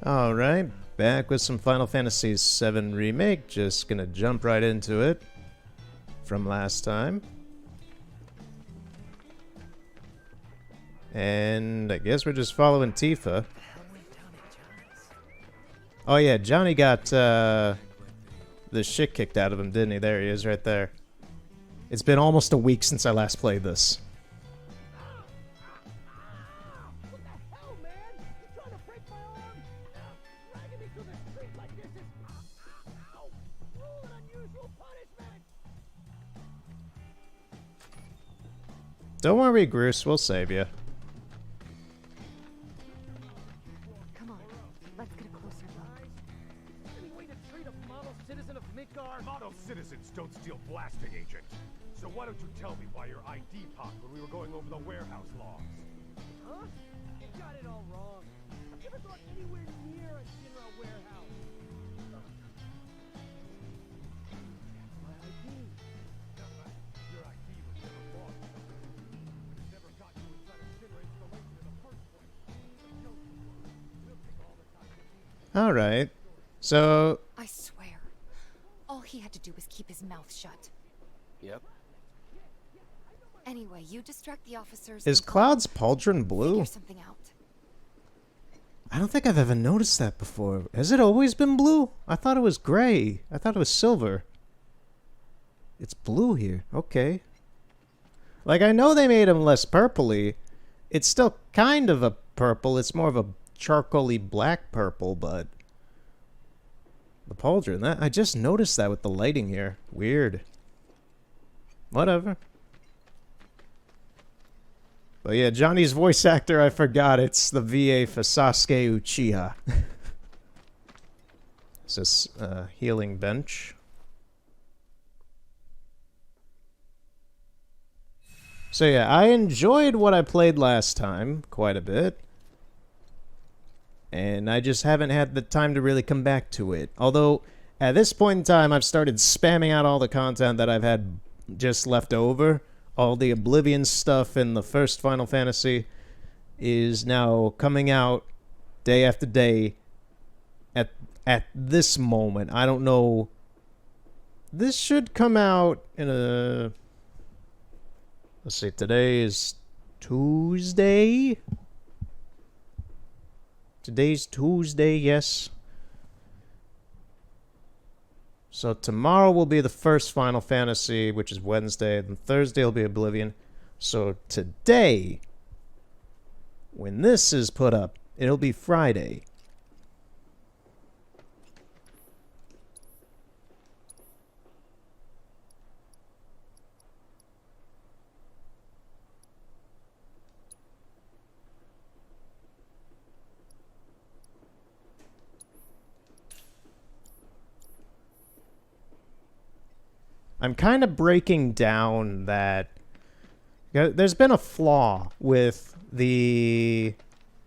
Alright, back with some Final Fantasy VII Remake. Just gonna jump right into it from last time. And I guess we're just following Tifa. Oh yeah, Johnny got the shit kicked out of him, didn't he? There he is, right there. It's been almost a week since I last played this. Don't worry, Bruce, we'll save you. Come on, let's get a closer look. Any way to treat a model citizen of Midgar? Model citizens don't steal blasting agent. So why don't you tell me why your ID popped when we were going over the warehouse logs? Huh? You got it all wrong. I've never gone anywhere near a Shinra warehouse. My ID. Your ID was never lost. It never got you inside a Shinra installation in the first place. We'll take all the time. Alright. So, I swear, all he had to do was keep his mouth shut. Yep. Anyway, you distract the officers. is and Cloud's pauldron blue? figure something out. I don't think I've ever noticed that before. Has it always been blue? I thought it was gray. I thought it was silver. It's blue here. Okay. Like, I know they made him less purpley. It's still kind of a purple. It's more of a charcoaly black purple, but... the pauldron, I just noticed that with the lighting here. Weird. Whatever. But yeah, Johnny's voice actor, I forgot. It's the VA for Sasuke Uchiha. It's this healing bench. So yeah, I enjoyed what I played last time quite a bit. And I just haven't had the time to really come back to it. Although, at this point in time, I've started spamming out all the content that I've had just left over. All the Oblivion stuff in the first Final Fantasy is now coming out day after day at this moment. I don't know. This should come out in a... let's see, today is Tuesday? Today's Tuesday, yes. So tomorrow will be the first Final Fantasy, which is Wednesday, and Thursday will be Oblivion. So today, when this is put up, it'll be Friday. I'm kind of breaking down that there's been a flaw with the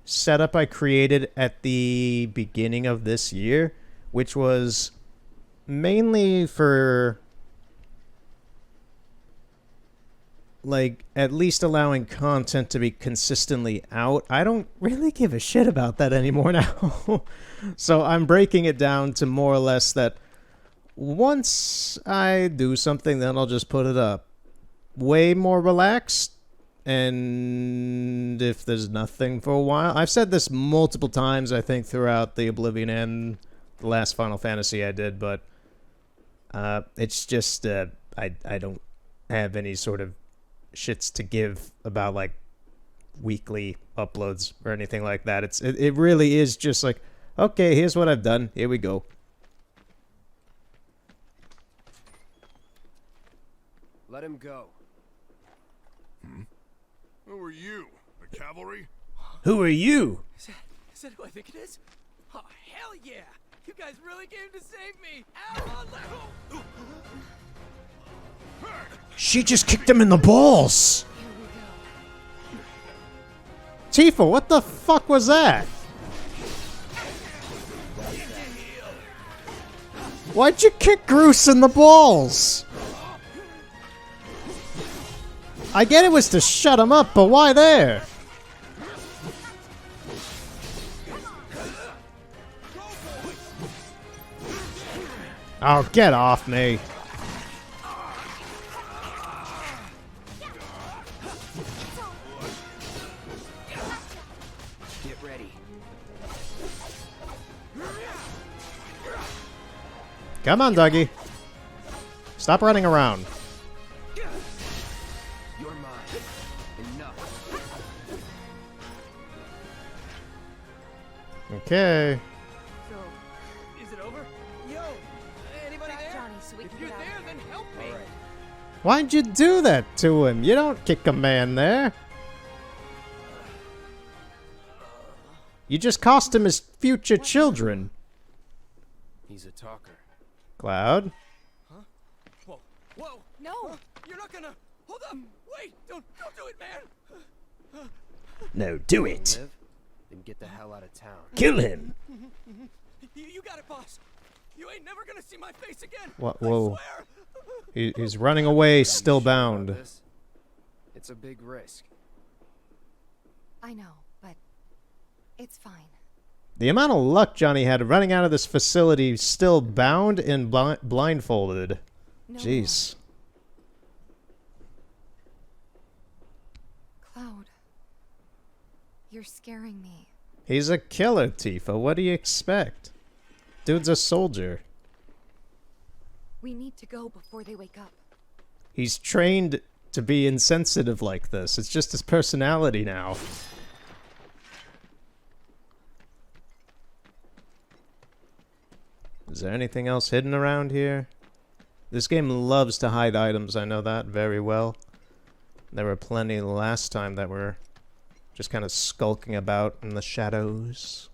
setup I created at the beginning of this year, which was mainly for, like, at least allowing content to be consistently out. I don't really give a shit about that anymore now. So I'm breaking it down to more or less that once I do something, then I'll just put it up. Way more relaxed. And if there's nothing for a while... I've said this multiple times, I think, throughout the Oblivion and the last Final Fantasy I did, but... it's just... I don't have any sort of shits to give about, like, weekly uploads or anything like that. It really is just like, okay, here's what I've done. Here we go. Let him go. Who are you? The cavalry? Who are you? Is that who I think it is? Oh, hell yeah! You guys really came to save me! Ow! She just kicked him in the balls! Tifa, what the fuck was that? Why'd you kick Bruce in the balls? I get it was to shut him up, but why there? Oh, get off me. Get ready. Come on, Dougie. Stop running around. You're mine. Enough. Okay. So, is it over? Yo, anybody there? Johnny, so we If can you're get out there, of then here. help me. All right. Why'd you do that to him? You don't kick a man there. You just cost him his future children. He's a talker. Cloud? Whoa, whoa! No! You're not gonna. Hold up! Wait! Don't do it, man! No, do Wanna it. live? Then get the hell out of town. Kill him. You got it, boss. You ain't never gonna see my face again. What? I Whoa. swear. He's running away, You still sure about bound. this? It's a big risk. I know, but it's fine. The amount of luck Johnny had running out of this facility still bound and blindfolded. No Jeez. more. Cloud. You're scaring me. He's a killer, Tifa. What do you expect? Dude's a soldier. We need to go before they wake up. He's trained to be insensitive like this. It's just his personality now. Is there anything else hidden around here? This game loves to hide items, I know that very well. There were plenty last time that were just kind of skulking about in the shadows.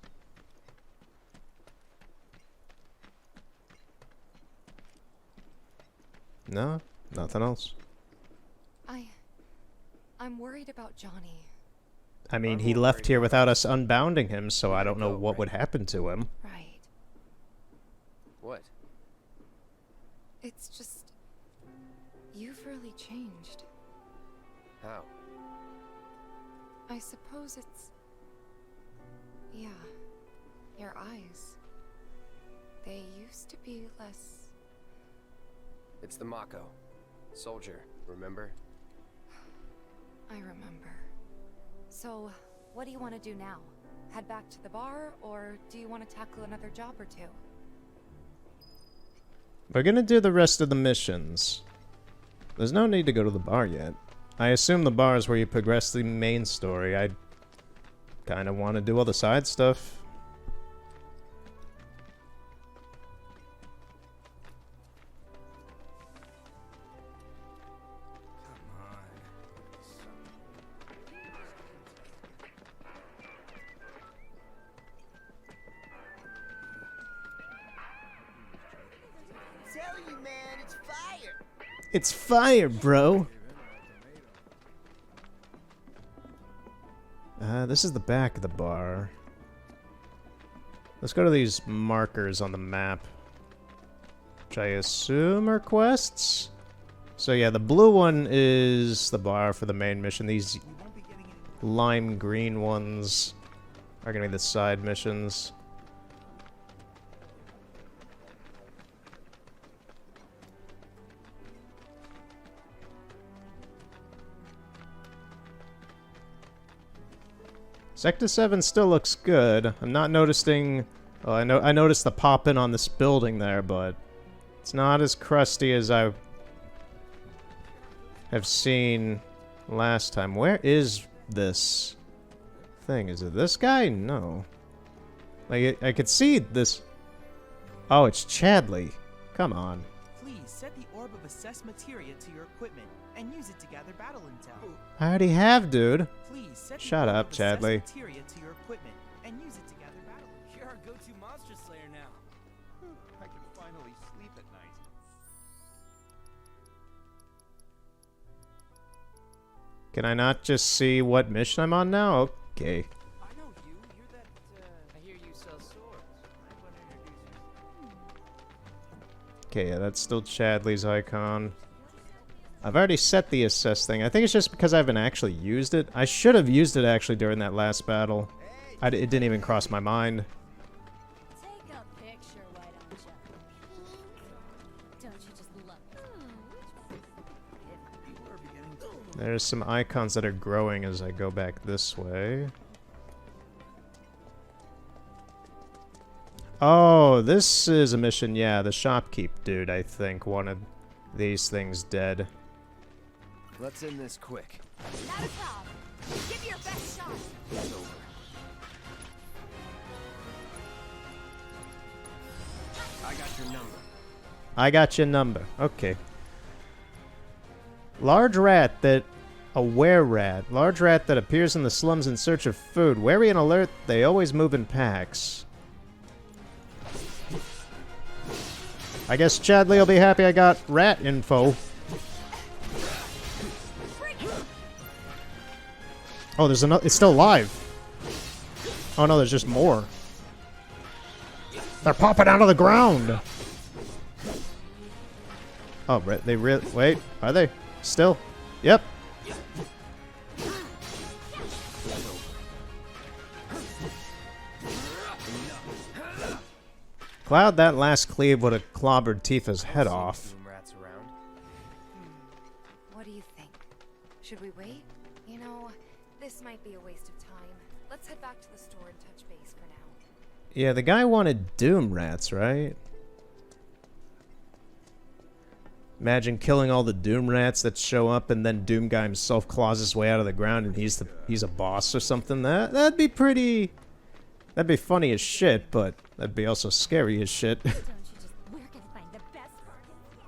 No? Nothing else? I'm worried about Johnny. I mean, I'm he more left worried here about without us unbounding him, so I don't know go, what right? would happen to him. Right. What? It's just... You've really changed. How? I suppose it's... Yeah. Your eyes. They used to be less... It's the Mako. Soldier, remember? I remember. So, what do you want to do now? Head back to the bar, or do you want to tackle another job or two? We're gonna do the rest of the missions. There's no need to go to the bar yet. I assume the bar is where you progress the main story. I kind of want to do all the side stuff. Telling you, man, it's fire. It's fire, bro! This is the back of the bar. Let's go to these markers on the map, which I assume are quests? So yeah, the blue one is the bar for the main mission. These lime green ones are gonna be the side missions. Sector 7 still looks good. I'm not noticing... Oh, I noticed the pop-in on this building there, but it's not as crusty as I have seen last time. Where is this thing? Is it this guy? No. Like, I could see this... Oh, it's Chadley. Come on. Please set the orb of assessed materia to your equipment and use it to gather battle intel. I already have, dude. Please set the Shut orb up, of assessed Chadley. materia to your equipment and use it to gather battle intel. You're our go-to monster slayer now. I can finally sleep at night. Can I not just see what mission I'm on now? Okay. I know you. You're that, I hear you sell swords. I want to introduce you. Okay, yeah, that's still Chadley's icon. I've already set the assess thing. I think it's just because I haven't actually used it. I should have used it actually during that last battle. It didn't even cross my mind. Take a picture, why don't you? There's some icons that are growing as I go back this way. Oh, this is a mission. Yeah, the shopkeep dude, I think, wanted these things dead. Let's end this quick. Not a problem. Give it your best shot. It's over. I got your number. I got your number. Okay. Large rat that... A were-rat. Large rat that appears in the slums in search of food. Wary and alert, they always move in packs. I guess Chadley will be happy I got rat info. Oh, there's another... It's still alive. Oh no, there's just more. They're popping out of the ground. Oh, they really... Wait, are they? Still? Yep. Cloud, that last cleave would have clobbered Tifa's head off. Rats around. What do you think? Should we wait? You know, this might be a waste of time. Let's head back to the store and touch base for now. Yeah, the guy wanted Doom rats, right? Imagine killing all the Doom rats that show up, and then Doom guy himself claws his way out of the ground, and he's a boss or something. That'd be pretty. That'd be funny as shit, but that'd be also scary as shit.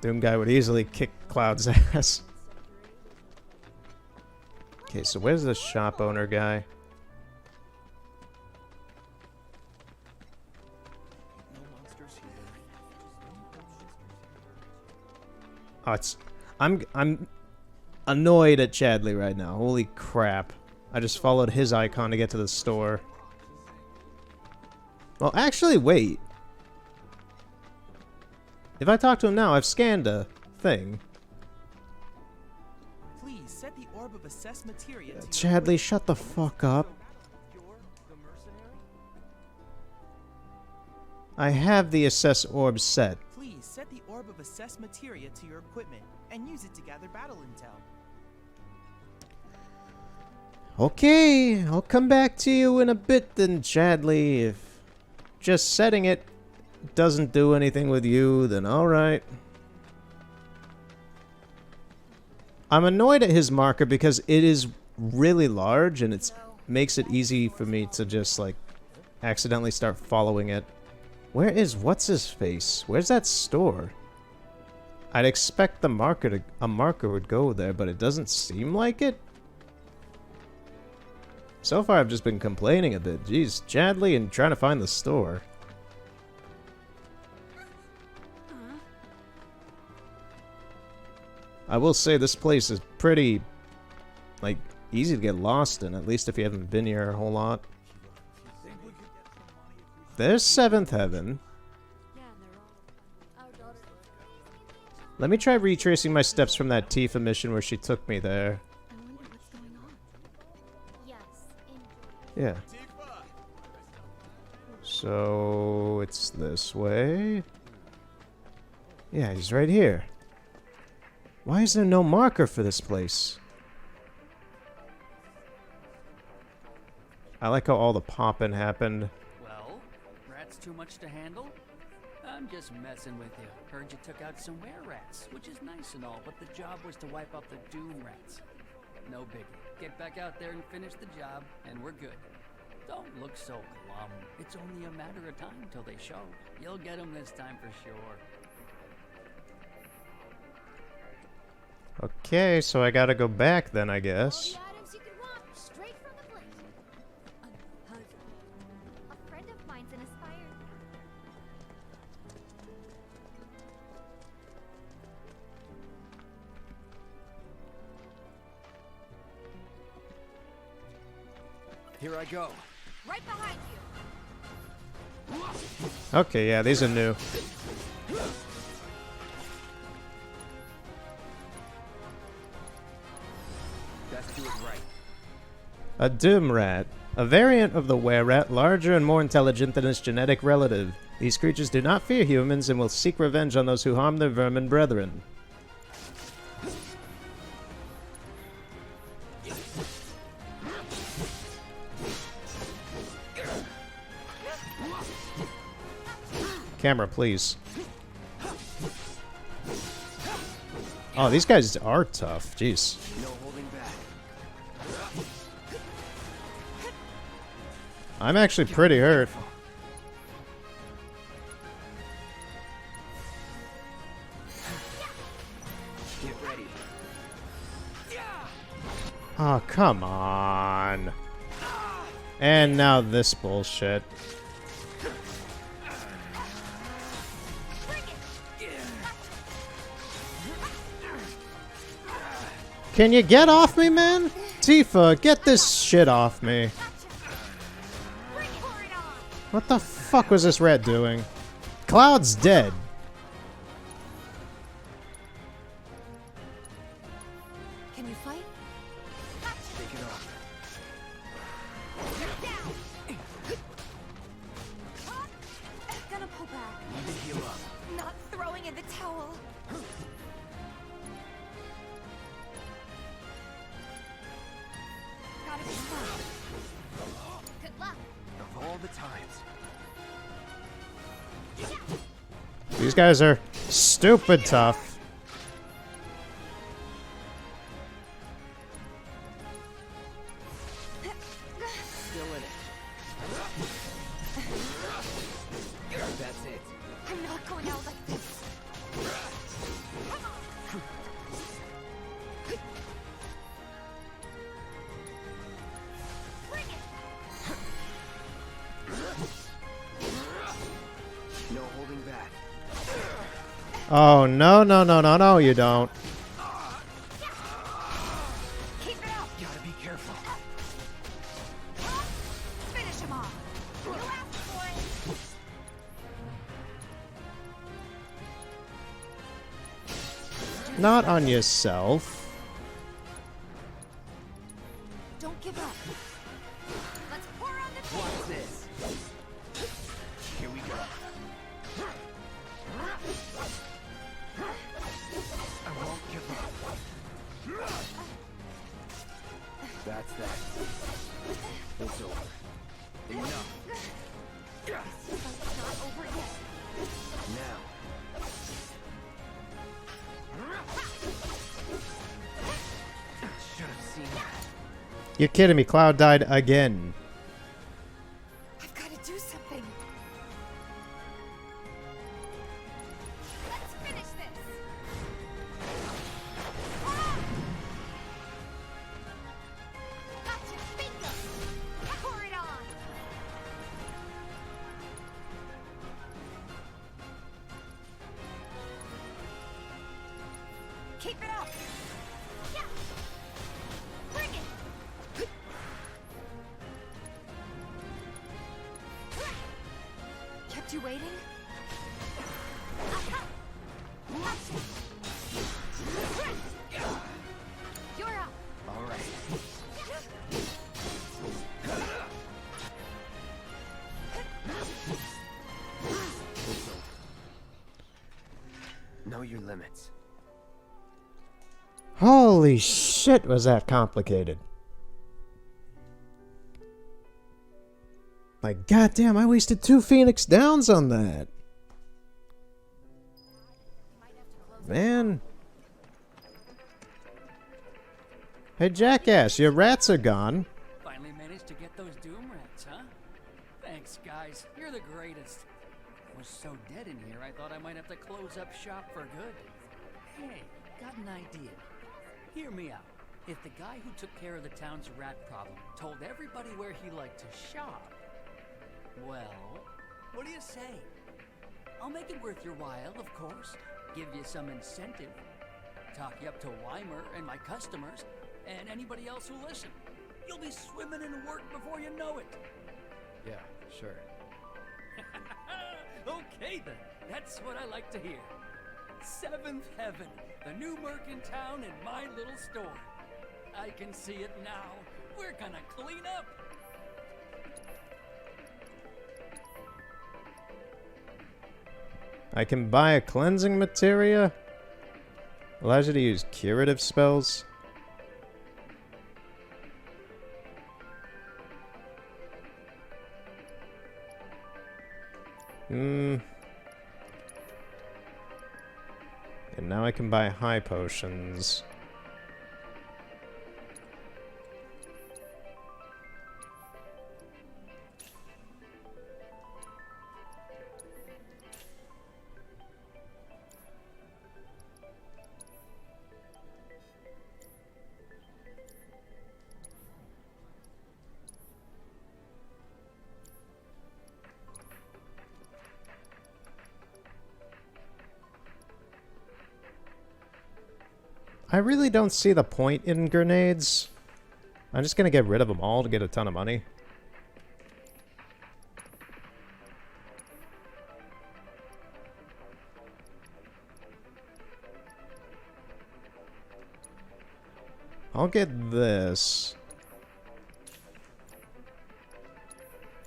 Doom guy would easily kick Cloud's ass. Okay, so where's the shop owner guy? Oh, I'm annoyed at Chadley right now. Holy crap. I just followed his icon to get to the store. Well, actually, wait. If I talk to him now, I've scanned a thing. Please set the orb of assess materia to Chadley, shut the fuck up. I have the assess orb set. Please set the orb of assess materia to your equipment and use it to gather battle intel. Okay, I'll come back to you in a bit then, Chadley. If just setting it doesn't do anything with you, then alright. I'm annoyed at his marker because it is really large and it makes it easy for me to just like accidentally start following it. Where is what's-his-face? Where's that store? I'd expect a marker would go there, but it doesn't seem like it. So far, I've just been complaining a bit. Jeez, Chadley and trying to find the store. I will say this place is pretty, like, easy to get lost in, at least if you haven't been here a whole lot. There's 7th Heaven. Let me try retracing my steps from that Tifa mission where she took me there. Yeah. So it's this way. Yeah, he's right here. Why is there no marker for this place? I like how all the popping happened. Well, rats too much to handle? I'm just messing with you. Heard you took out some were-rats, which is nice and all, but the job was to wipe out the Doom rats. No biggie. Get back out there and finish the job, and we're good. Don't look so glum. It's only a matter of time till they show. You'll get them this time for sure. Okay, so I gotta go back then, I guess. A friend of mine's an aspired. Here I go. Right behind you. Okay, yeah, these are new. Let's do it right. A Doom Rat. A variant of the were-rat, larger and more intelligent than its genetic relative. These creatures do not fear humans and will seek revenge on those who harm their vermin brethren. Camera, please. Oh, these guys are tough. Jeez. No holding back. I'm actually pretty hurt. Get ready. Oh, come on. And now this bullshit. Can you get off me, man? Tifa, get this shit off me. What the fuck was this rat doing? Cloud's dead. Can you fight? Take it off. Gonna pull back. Need to heal up. Not throwing in the towel. Gotta be smart. Good luck. Of all the times. These guys are stupid tough. Still in it. That's it. I'm not going out like this. Bring it. No holding back. Oh, no, no, no, no, no, you don't. Keep it up. Gotta be careful. Finish him off. You asked for it. Not on yourself. Don't give up. Let's pour on the What's this? Here we go. I won't give up. That's that. It's over. Enough. It's not over yet. Now. Should have seen that. You're kidding me. Cloud died again. I've got to do something. Let's finish this. Gotcha. Bingo. Pour it on. Keep it up. Yeah. Bring it. Kept you waiting? You're up. All right. It's over. Know your limits. Holy shit, was that complicated. Like, goddamn, I wasted 2 Phoenix Downs on that. Man. Hey, jackass, your rats are gone. Finally managed to get those Doom Rats, huh? Thanks, guys. You're the greatest. It was so dead in here, I thought I might have to close up shop for good. Hey, got an idea. Hear me out. If the guy who took care of the town's rat problem told everybody where he liked to shop, well, what do you say? I'll make it worth your while, of course. Give you some incentive. Talk you up to Weimer and my customers, and anybody else who listen. You'll be swimming in work before you know it. Yeah, sure. Okay then, that's what I like to hear. Seventh Heaven, the new merc in town and my little store. I can see it now. We're gonna clean up. I can buy a cleansing materia. Allows you to use curative spells. And now I can buy high potions. I really don't see the point in grenades. I'm just gonna get rid of them all to get a ton of money. I'll get this.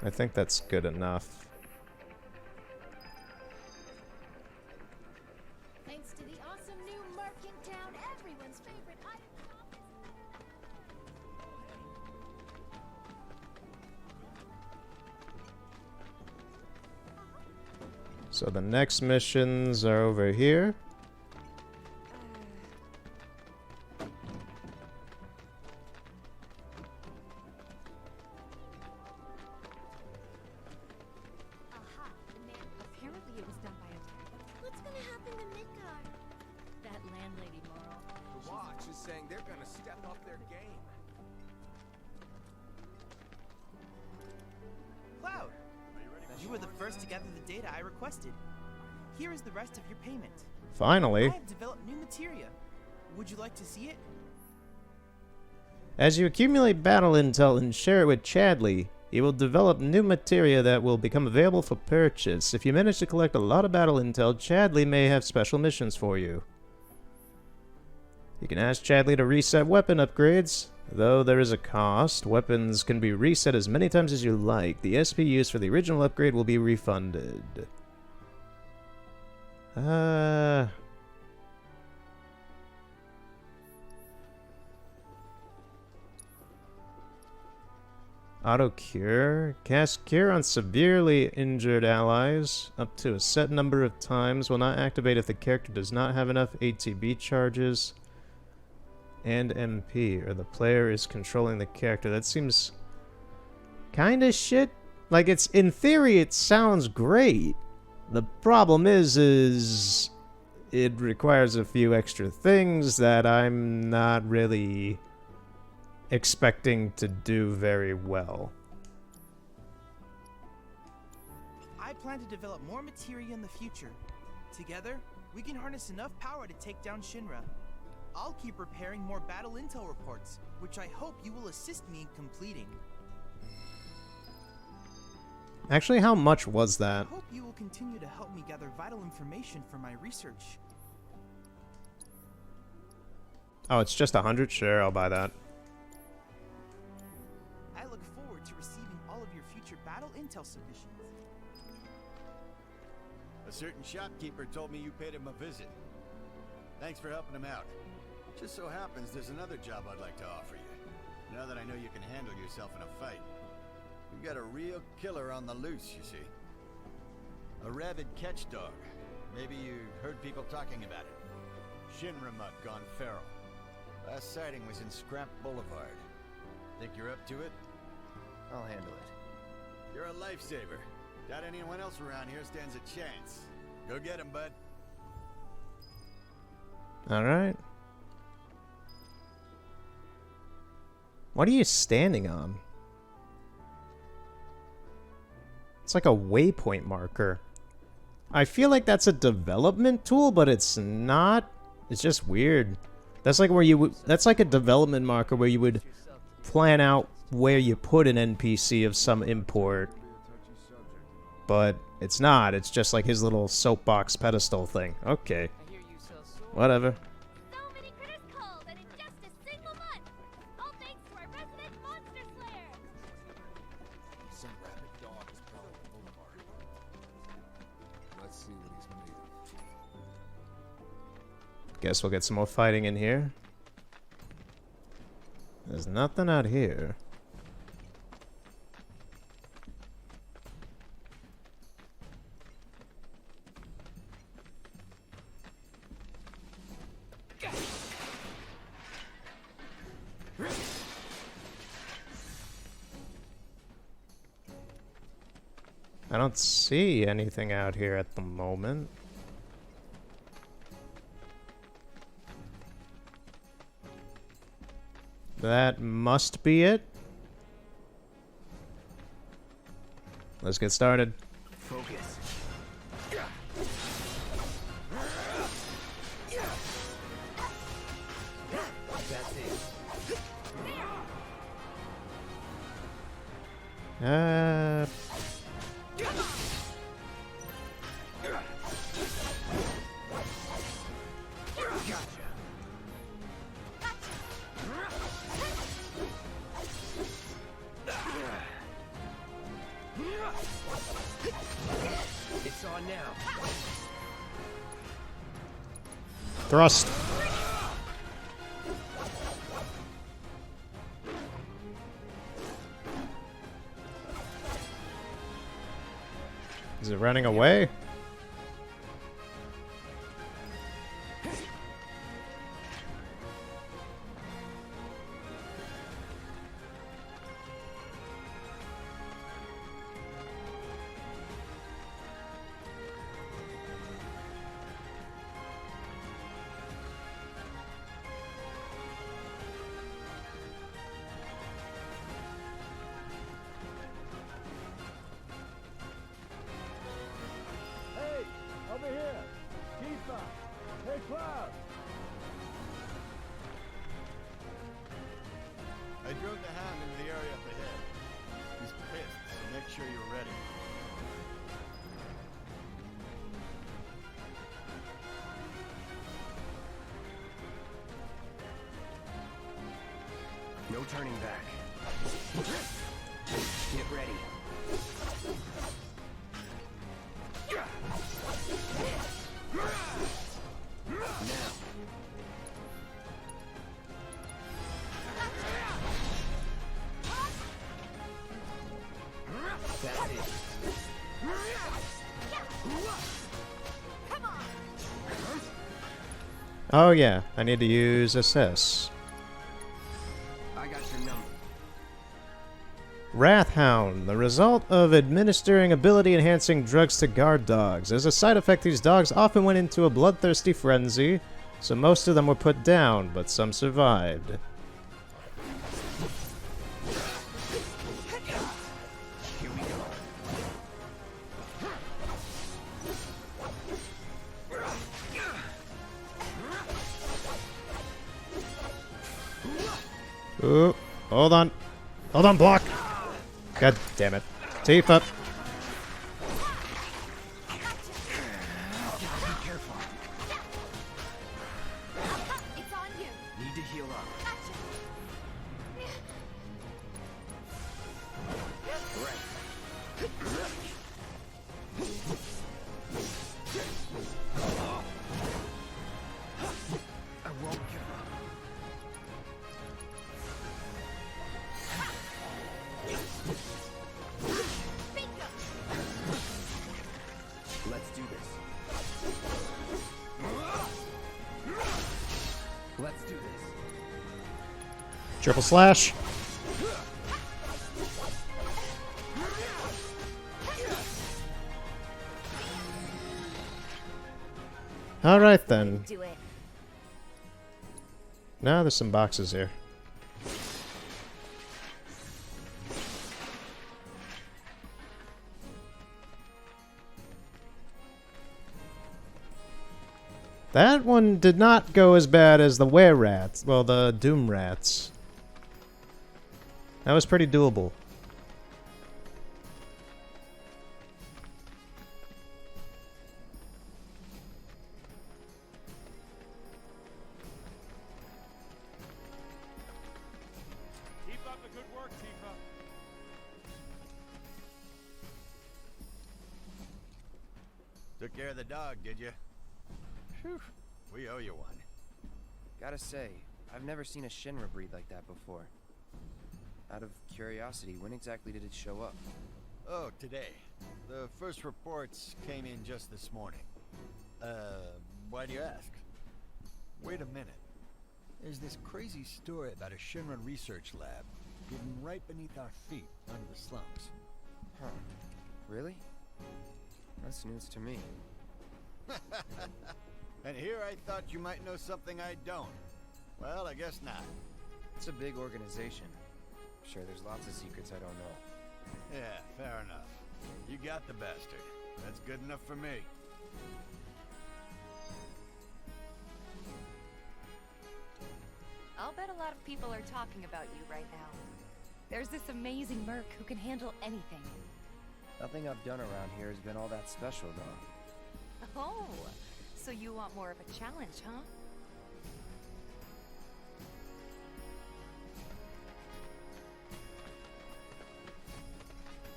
I think that's good enough. Thanks to the awesome new Market Town, everyone's favorite item shop is... So the next missions are over here. Aha, the man. Apparently it was done by a... What's gonna happen to Midgar? That landlady, Moral. The watch is saying they're gonna step up their game. Cloud, you were the first to gather the data I requested. Here is the rest of your payment. Finally. I have developed new materia. Would you like to see it? As you accumulate battle intel and share it with Chadley, you will develop new materia that will become available for purchase. If you manage to collect a lot of battle intel, Chadley may have special missions for you. You can ask Chadley to reset weapon upgrades. Though there is a cost, weapons can be reset as many times as you like. The SP used for the original upgrade will be refunded. Auto cure. Cast cure on severely injured allies up to a set number of times. Will not activate if the character does not have enough ATB charges and MP, or the player is controlling the character. That seems kind of shit. Like, it's in theory it sounds great. The problem is it requires a few extra things that I'm not really expecting to do very well. I plan to develop more materia in the future. Together, we can harness enough power to take down Shinra. I'll keep preparing more battle intel reports, which I hope you will assist me in completing. Actually, how much was that? I hope you will continue to help me gather vital information for my research. Oh, it's just 100? Sure, I'll buy that. I look forward to receiving all of your future battle intel submissions. A certain shopkeeper told me you paid him a visit. Thanks for helping him out. Just so happens there's another job I'd like to offer you. Now that I know you can handle yourself in a fight. You've got a real killer on the loose, you see. A rabid catch dog. Maybe you heard people talking about it. Shinra mutt gone feral. Last sighting was in Scrap Boulevard. Think you're up to it? I'll handle it. You're a lifesaver. Doubt anyone else around here stands a chance. Go get him, bud. Alright. What are you standing on? It's like a waypoint marker. I feel like that's a development tool, but it's not. It's just weird. That's like where you would. That's like a development marker where you would plan out where you put an NPC of some import. But it's not. It's just like his little soapbox pedestal thing. Okay. Whatever. So many critters called, and in just a single month! All thanks to our resident monster slayer! Some rabid dog is prowling the boulevard. Let's see what he's made of. Guess we'll get some more fighting in here. There's nothing out here. I don't see anything out here at the moment. That must be it. Let's get started. Focus. That's it. It's on now. Thrust. Is it running away? Hey, over here! Tifa! Hey, Cloud! I drove the Hound into the area up ahead. He's pissed, so make sure you're ready. No turning back. Get ready. Now. That's it. Oh yeah, I need to use assess. I got your number. Wrathhound, the result of administering ability-enhancing drugs to guard dogs. As a side effect, these dogs often went into a bloodthirsty frenzy, so most of them were put down, but some survived. Here we go. Ooh, hold on. Hold on, block! God damn it. Tifa. Be careful. It's on you. Need to heal up. Right. I won't give up. Let's do this. Let's do this. Triple slash. Alright then. Do it. Now there's some boxes here. That one did not go as bad as the were-rats. Well, the doom rats. That was pretty doable. Keep up the good work, Tifa. Took care of the dog, did you? Phew. We owe you one. Gotta say, I've never seen a Shinra breed like that before. Out of curiosity, when exactly did it show up? Oh, today. The first reports came in just this morning. Why do you ask? Wait a minute. There's this crazy story about a Shinra research lab hidden right beneath our feet under the slums. Huh. Really? That's news to me. And here I thought you might know something I don't. Well, I guess not. It's a big organization. Sure, there's lots of secrets I don't know. Yeah, fair enough. You got the bastard. That's good enough for me. I'll bet a lot of people are talking about you right now. There's this amazing merc who can handle anything. Nothing I've done around here has been all that special, though. Oh, so you want more of a challenge, huh?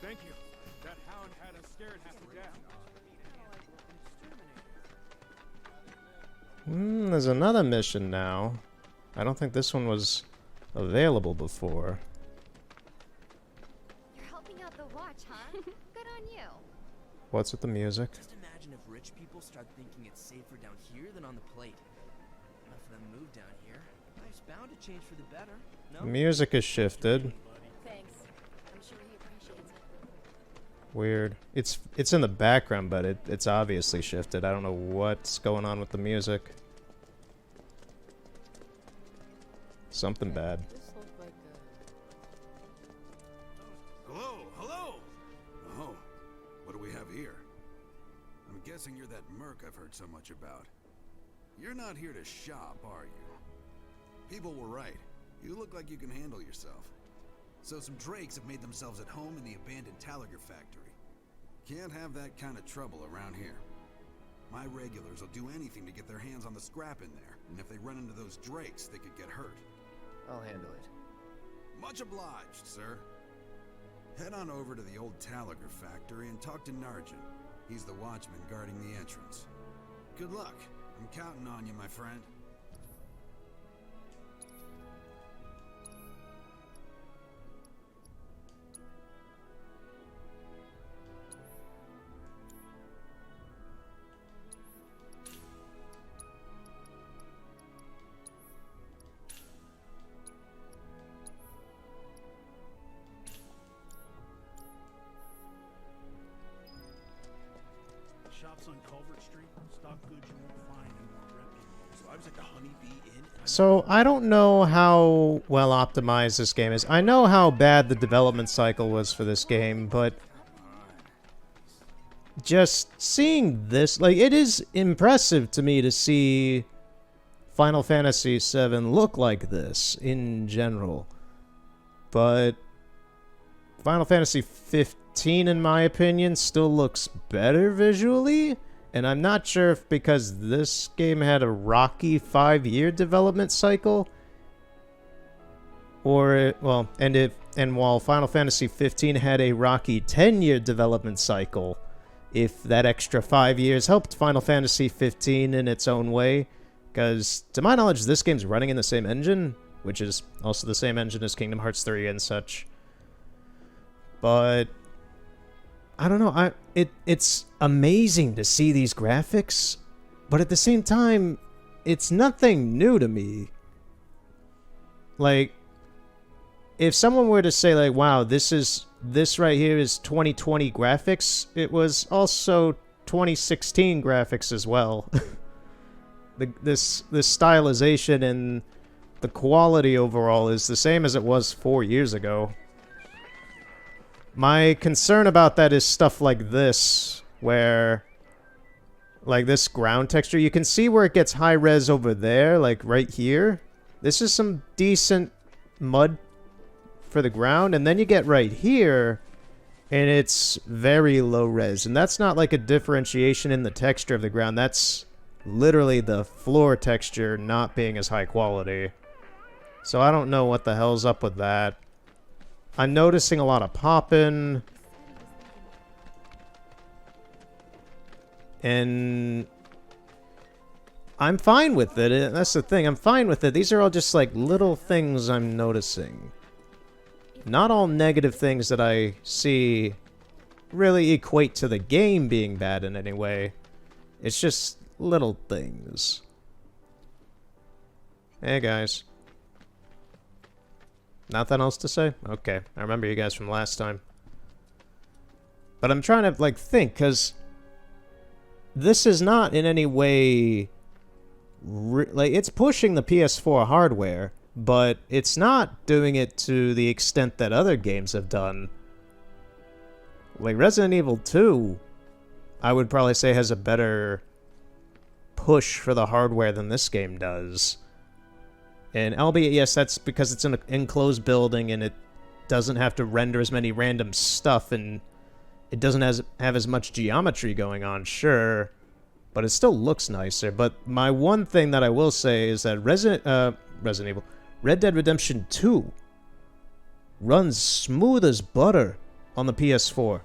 Thank you. That hound had us scared half to death. There's another mission now. I don't think this one was available before. You're helping out the watch, huh? Good on you. What's with the music? Just imagine if rich people start thinking it's safer down here than on the plate. Enough of them move down here. Life's bound to change for the better. No? The music is shifted. Thanks. I'm sure he appreciates it. Weird. It's in the background, but it's obviously shifted. I don't know what's going on with the music. Something bad. Hello, hello! Oh, what do we have here? I'm guessing you're that merc I've heard so much about. You're not here to shop, are you? People were right. You look like you can handle yourself. So some drakes have made themselves at home in the abandoned Talager factory. Can't have that kind of trouble around here. My regulars will do anything to get their hands on the scrap in there, and if they run into those drakes, they could get hurt. I'll handle it. Much obliged, sir. Head on over to the old Talager factory and talk to Narjan. He's the watchman guarding the entrance. Good luck. I'm counting on you, my friend. Shops on Culvert Street, stock goods you won't find in more reputable. So I was at the Honeybee Inn. So I don't know how well optimized this game is. I know how bad the development cycle was for this game, but just seeing this, like, it is impressive to me to see Final Fantasy VII look like this in general. But Final Fantasy 15, in my opinion, still looks better visually. And I'm not sure if because this game had a rocky 5-year development cycle, or and while Final Fantasy 15 had a rocky 10-year development cycle, if that extra 5 years helped Final Fantasy 15 in its own way. Because to my knowledge, this game's running in the same engine, which is also the same engine as Kingdom Hearts 3 and such. But I don't know. It's amazing to see these graphics, but at the same time, it's nothing new to me. Like, if someone were to say, like, wow, this right here is 2020 graphics, it was also 2016 graphics as well. This stylization and the quality overall is the same as it was 4 years ago. My concern about that is stuff like this, where, like this ground texture, you can see where it gets high res over there, like right here. This is some decent mud for the ground, and then you get right here, and it's very low res. And that's not like a differentiation in the texture of the ground, that's literally the floor texture not being as high quality. So I don't know what the hell's up with that. I'm noticing a lot of popping. And I'm fine with it. That's the thing. I'm fine with it. These are all just like little things I'm noticing. Not all negative things that I see really equate to the game being bad in any way. It's just little things. Hey guys. Nothing else to say? Okay, I remember you guys from last time. But I'm trying to, like, think, because this is not in any way... like, it's pushing the PS4 hardware, but it's not doing it to the extent that other games have done. Like, Resident Evil 2, I would probably say has a better push for the hardware than this game does. And albeit, yes, that's because it's in an enclosed building and it doesn't have to render as many random stuff and it doesn't have as much geometry going on, sure. But it still looks nicer. But my one thing that I will say is that Red Dead Redemption 2 runs smooth as butter on the PS4.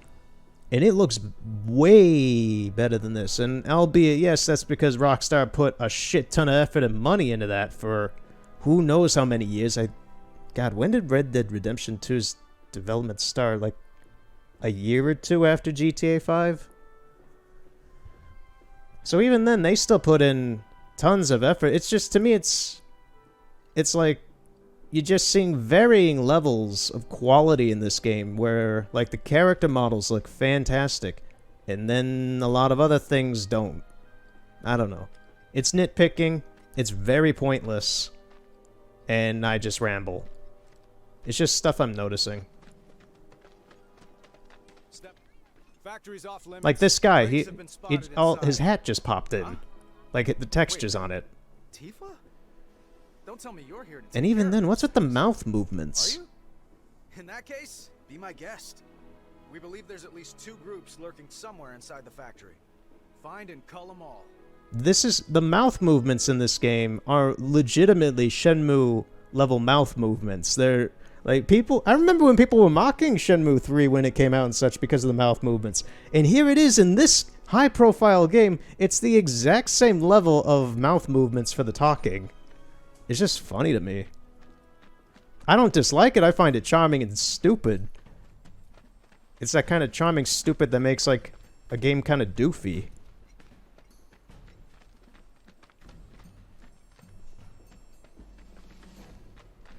And it looks way better than this. And albeit, yes, that's because Rockstar put a shit ton of effort and money into that for who knows how many years. God, when did Red Dead Redemption 2's development start? Like a year or two after GTA 5? So even then, they still put in tons of effort. It's just, to me, it's like you're just seeing varying levels of quality in this game where, like, the character models look fantastic, and then a lot of other things don't. I don't know. It's nitpicking, it's very pointless, and I just ramble. It's just stuff I'm noticing. Factory's off limits. Like this guy, his hat just popped in. Like, the texture's on it. Tifa? Don't tell me you're here to And even then, what's with the mouth movements? Are you? In that case, be my guest. We believe there's at least 2 groups lurking somewhere inside the factory. Find and cull them all. The mouth movements in this game are legitimately Shenmue level mouth movements. They're like, I remember when people were mocking Shenmue 3 when it came out and such because of the mouth movements. And here it is in this high profile game. It's the exact same level of mouth movements for the talking. It's just funny to me. I don't dislike it. I find it charming and stupid. It's that kind of charming stupid that makes, like, a game kind of doofy.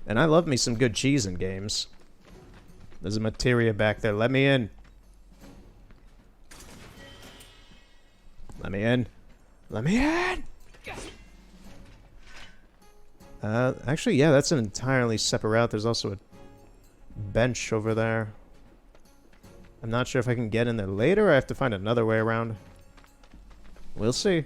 And I love me some good cheese in games. There's a materia back there. Let me in. Let me in. Let me in! Actually, yeah, that's an entirely separate route. There's also a bench over there. I'm not sure if I can get in there later or I have to find another way around. We'll see.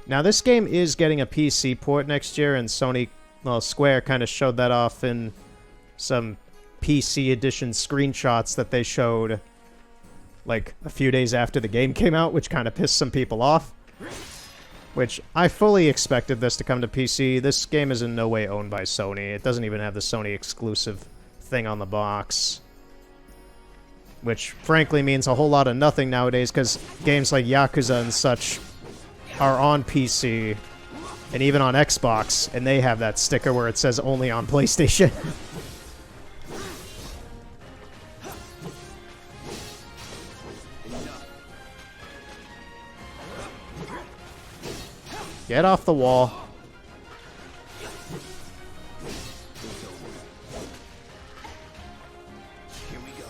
Now, this game is getting a PC port next year, and Square kind of showed that off in some PC edition screenshots that they showed, like, a few days after the game came out, which kind of pissed some people off. Which, I fully expected this to come to PC. This game is in no way owned by Sony. It doesn't even have the Sony exclusive thing on the box. Which, frankly, means a whole lot of nothing nowadays, because games like Yakuza and such are on PC, and even on Xbox, and they have that sticker where it says only on PlayStation. Get off the wall. Here we go.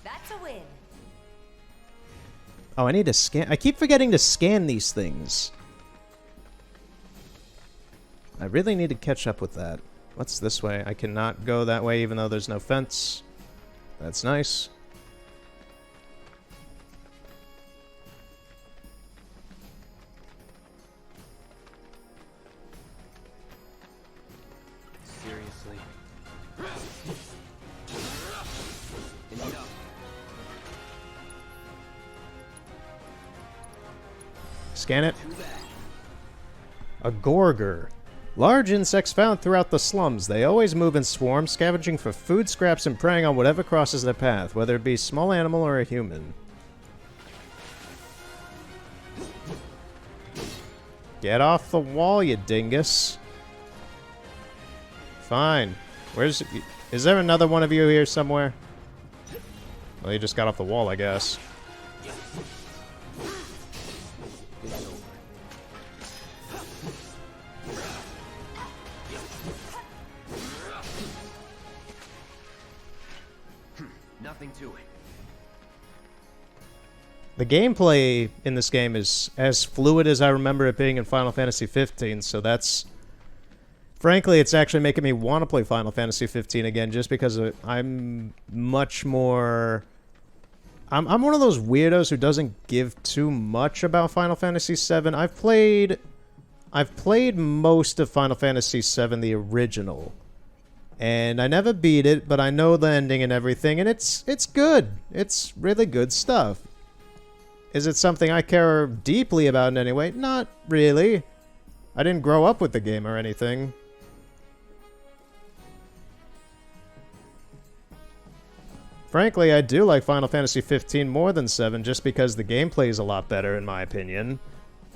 That's a win. Oh, I need to scan. I keep forgetting to scan these things. I really need to catch up with that. What's this way? I cannot go that way even though there's no fence. That's nice. Seriously. Scan it. A Gorger. Large insects found throughout the slums. They always move in swarms, scavenging for food scraps and preying on whatever crosses their path, whether it be a small animal or a human. Get off the wall, you dingus. Fine. Is there another one of you here somewhere? Well, you just got off the wall, I guess. nothing to it. The gameplay in this game is as fluid as I remember it being in Final Fantasy 15, so that's... Frankly, it's actually making me want to play Final Fantasy 15 again, just because I'm much more... I'm one of those weirdos who doesn't give too much about Final Fantasy 7. I've played most of Final Fantasy 7, the original. And I never beat it, but I know the ending and everything, and it's good. It's really good stuff. Is it something I care deeply about in any way? Not really. I didn't grow up with the game or anything. Frankly, I do like Final Fantasy 15 more than 7 just because the gameplay is a lot better, in my opinion.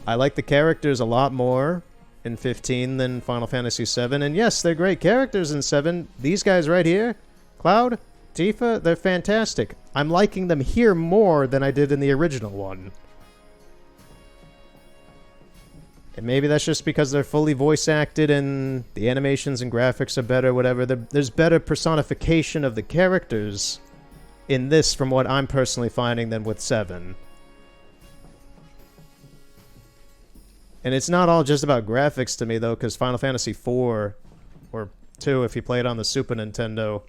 I like the characters a lot more in 15 than Final Fantasy 7, and yes, they're great characters in 7. These guys right here, Cloud, Tifa, they're fantastic. I'm liking them here more than I did in the original one. And maybe that's just because they're fully voice acted and the animations and graphics are better, whatever. There's better personification of the characters in this from what I'm personally finding than with 7. And it's not all just about graphics to me, though, because Final Fantasy 4, or 2 if you play it on the Super Nintendo,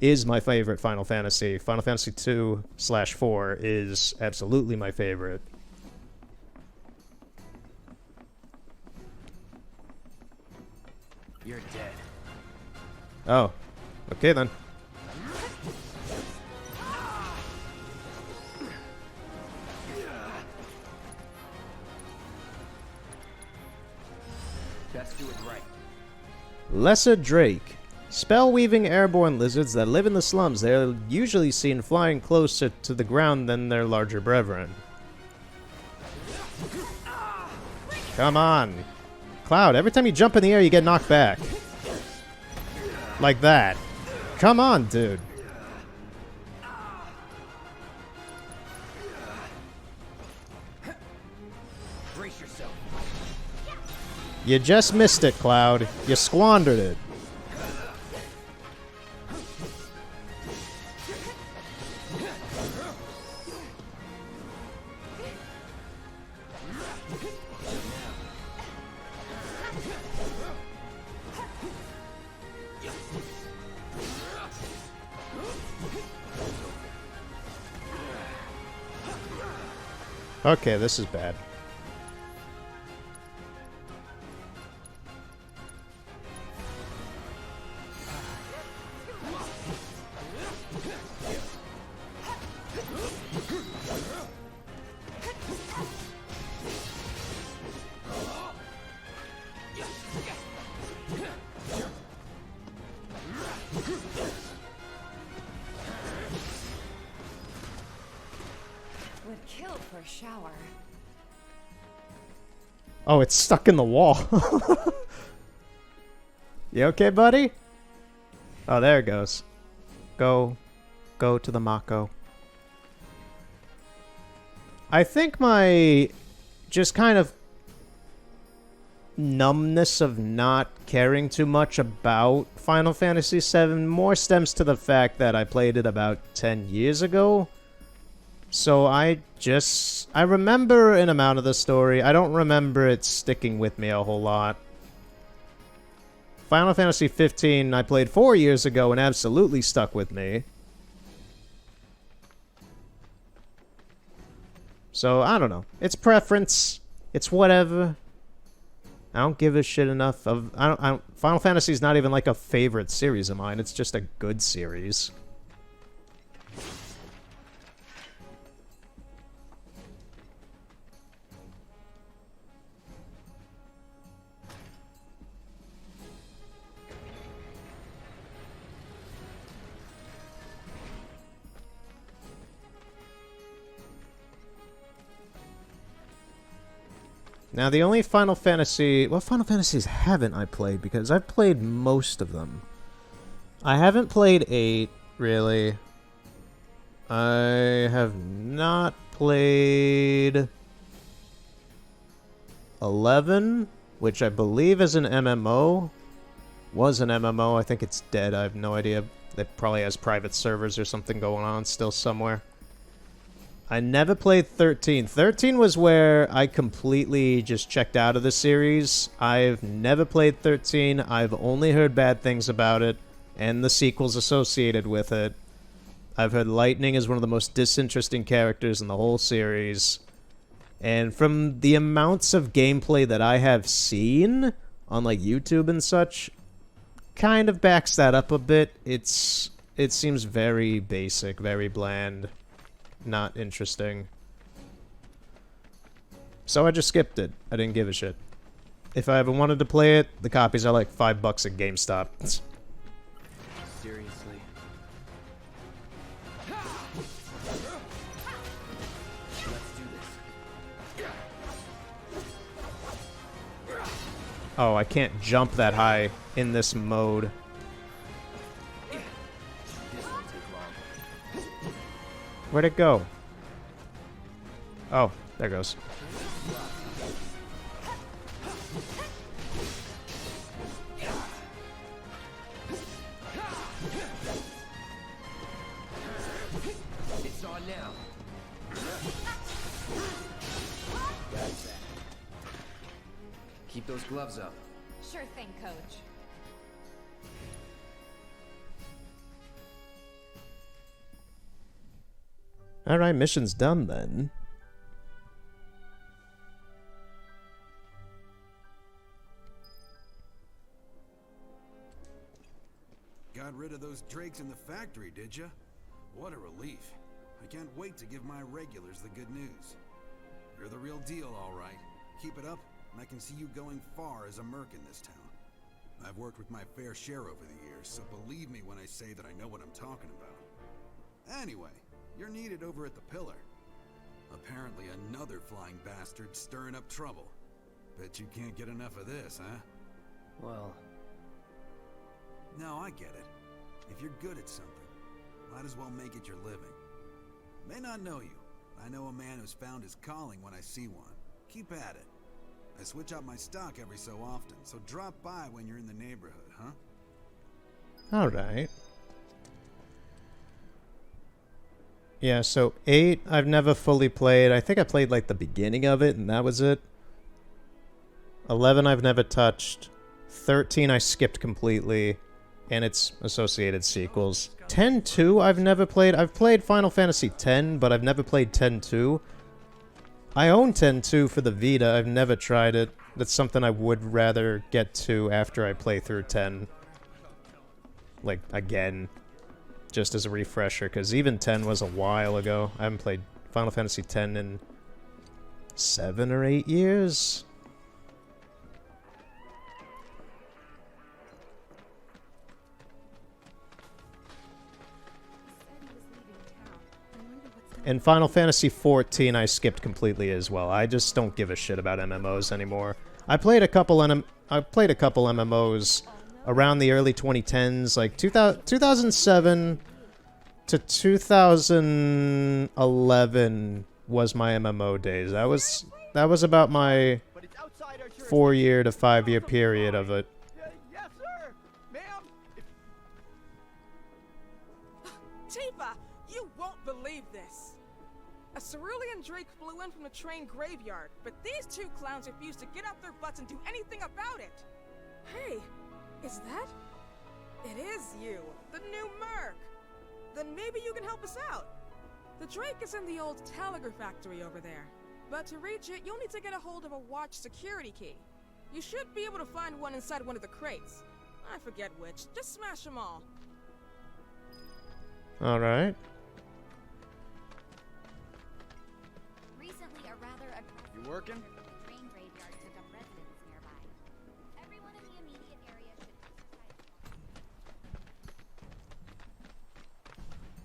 is my favorite Final Fantasy. Final Fantasy 2/4 is absolutely my favorite. You're dead. Oh. Okay, then. Best do it right. Lesser Drake. Spell-weaving airborne lizards that live in the slums. They are usually seen flying closer to the ground than their larger brethren. Come on. Cloud, every time you jump in the air, you get knocked back. Like that. Come on, dude. Brace yourself. You just missed it, Cloud. You squandered it. Okay, this is bad. Would kill for a shower. Oh, it's stuck in the wall. You okay, buddy? Oh, there it goes. Go to the Mako. I think my just kind of numbness of not caring too much about Final Fantasy VII more stems to the fact that I played it about 10 years ago. So I remember an amount of the story. I don't remember it sticking with me a whole lot. Final Fantasy 15 I played 4 years ago and absolutely stuck with me. So, I don't know. It's preference. It's whatever. I don't give a shit enough of... Final Fantasy's not even like a favorite series of mine. It's just a good series. Now, the only Final Fantasy... What Final Fantasies haven't I played? Because I've played most of them. I haven't played 8, really. I have not played 11, which I believe is an MMO. Was an MMO. I think it's dead. I have no idea. It probably has private servers or something going on still somewhere. I never played 13. 13 was where I completely just checked out of the series. I've never played 13. I've only heard bad things about it and the sequels associated with it. I've heard Lightning is one of the most disinteresting characters in the whole series. And from the amounts of gameplay that I have seen on like YouTube and such, kind of backs that up a bit. It seems very basic, very bland, not interesting. So I just skipped it. I didn't give a shit. If I ever wanted to play it, the copies are like $5 at GameStop. Seriously. Let's do this. Oh, I can't jump that high in this mode. This won't take long. Where'd it go? Oh, there it goes. It's on now. That's that. Keep those gloves up. Sure thing, Coach. Alright, mission's done then. Got rid of those drakes in the factory, did ya? What a relief. I can't wait to give my regulars the good news. You're the real deal, all right. Keep it up, and I can see you going far as a merc in this town. I've worked with my fair share over the years, so believe me when I say that I know what I'm talking about. Anyway, you're needed over at the Pillar. Apparently another flying bastard stirring up trouble. Bet you can't get enough of this, huh? Well, No, I get it. If you're good at something, might as well make it your living. May not know you, but I know a man who's found his calling when I see one. Keep at it. I switch out my stock every so often, so drop by when you're in the neighborhood, huh? Alright. Yeah, so 8, I've never fully played. I think I played like the beginning of it, and that was it. 11, I've never touched. 13, I skipped completely, and its associated sequels. 10-2, I've never played. I've played Final Fantasy X, but I've never played 10-2. I own 10-2 for the Vita. I've never tried it. That's something I would rather get to after I play through 10. Like, again. Just as a refresher, because even 10 was a while ago. I haven't played Final Fantasy X in 7 or 8 years. And Final Fantasy XIV I skipped completely as well. I just don't give a shit about MMOs anymore. I played a couple MMOs around the early 2010s, like 2007 to 2011 was my MMO days. That was about my 4-year to 5-year period of it. Yes, sir! Ma'am! Tifa, you won't believe this. A cerulean drake flew in from the train graveyard, but these two clowns refused to get off their butts and do anything about it. Hey, is that? It is you, the new merc. Then maybe you can help us out. The drake is in the old telegraph factory over there. But to reach it, you'll need to get a hold of a watch security key. You should be able to find one inside one of the crates. I forget which. Just smash them all. Alright. Recently, a rather aggressive You working? member of the train graveyard took up residence nearby. Everyone in the immediate area should exercise.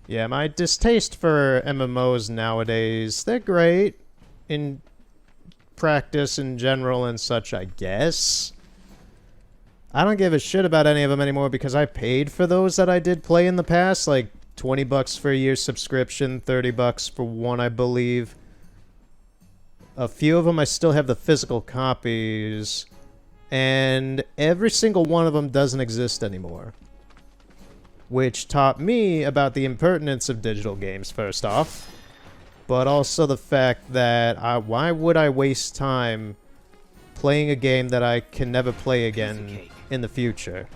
Yeah, my distaste for MMOs nowadays, they're great in practice in general and such, I guess. I don't give a shit about any of them anymore because I paid for those that I did play in the past, like $20 for a year subscription, $30 for one, I believe. A few of them I still have the physical copies, and every single one of them doesn't exist anymore. which taught me about the impertinence of digital games, first off, but also the fact that why would I waste time playing a game that I can never play again in the future?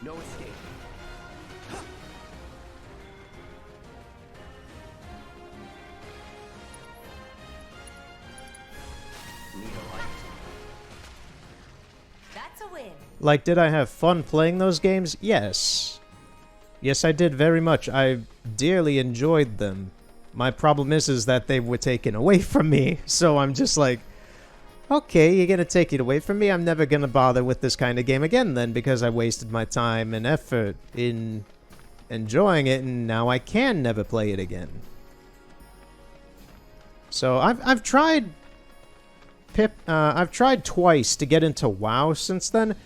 No escape. That's a win. Like, did I have fun playing those games? Yes. Yes, I did very much. I dearly enjoyed them. My problem is that they were taken away from me, so I'm just like, okay, you're gonna take it away from me? I'm never gonna bother with this kind of game again then, because I wasted my time and effort in enjoying it, and now I can never play it again. So I've tried I've tried twice to get into WoW since then,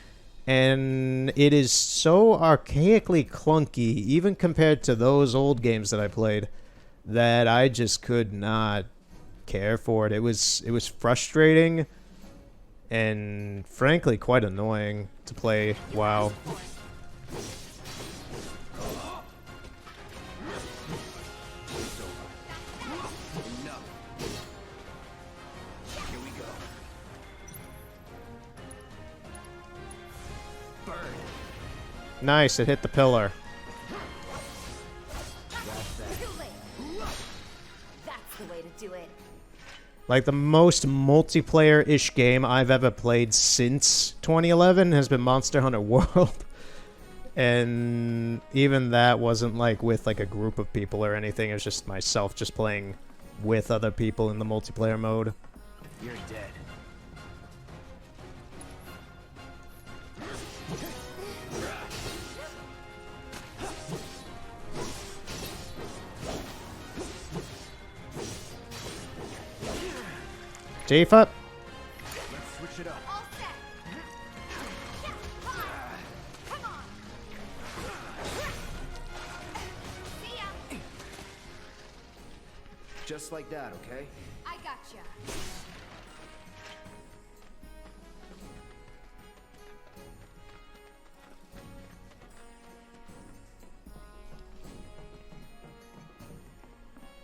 and it is so archaically clunky, even compared to those old games that I played, that I just could not care for it. It was frustrating and frankly quite annoying to play WoW. Nice, it hit the pillar. That's the way to do it. Like, the most multiplayer-ish game I've ever played since 2011 has been Monster Hunter World. And even that wasn't, like, with, like, a group of people or anything. It was just myself just playing with other people in the multiplayer mode. You're dead. Tifa? Let's switch it up. All set. Come on. See ya. Just like that, okay? I gotcha.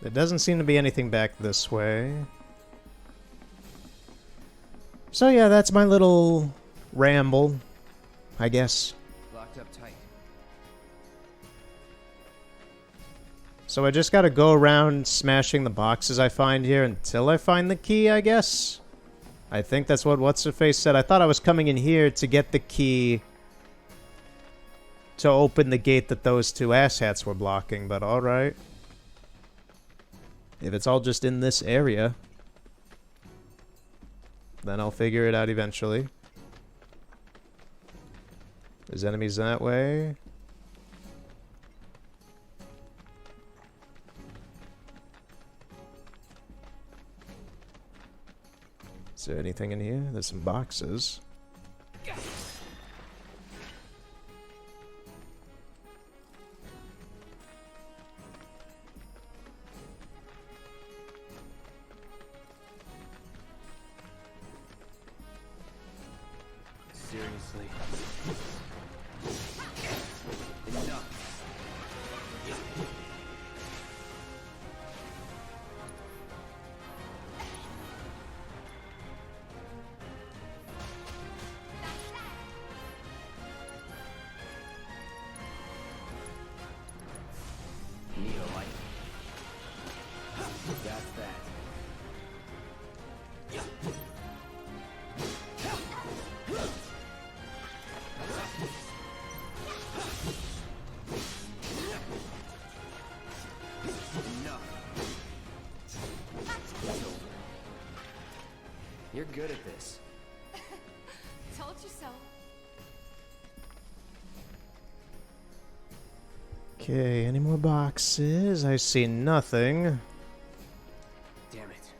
There doesn't seem to be anything back this way. So yeah, that's my little ramble, I guess. Locked up tight. So I just gotta go around smashing the boxes I find here until I find the key, I guess? I think that's what What's-Her-Face said. I thought I was coming in here to get the key to open the gate that those two asshats were blocking, but alright. If it's all just in this area, then I'll figure it out eventually. There's enemies that way. Is there anything in here? There's some boxes. Seriously. Enough. Need a light. That's that. You're good at this. Told you so. Okay, any more boxes? I see nothing. Damn it.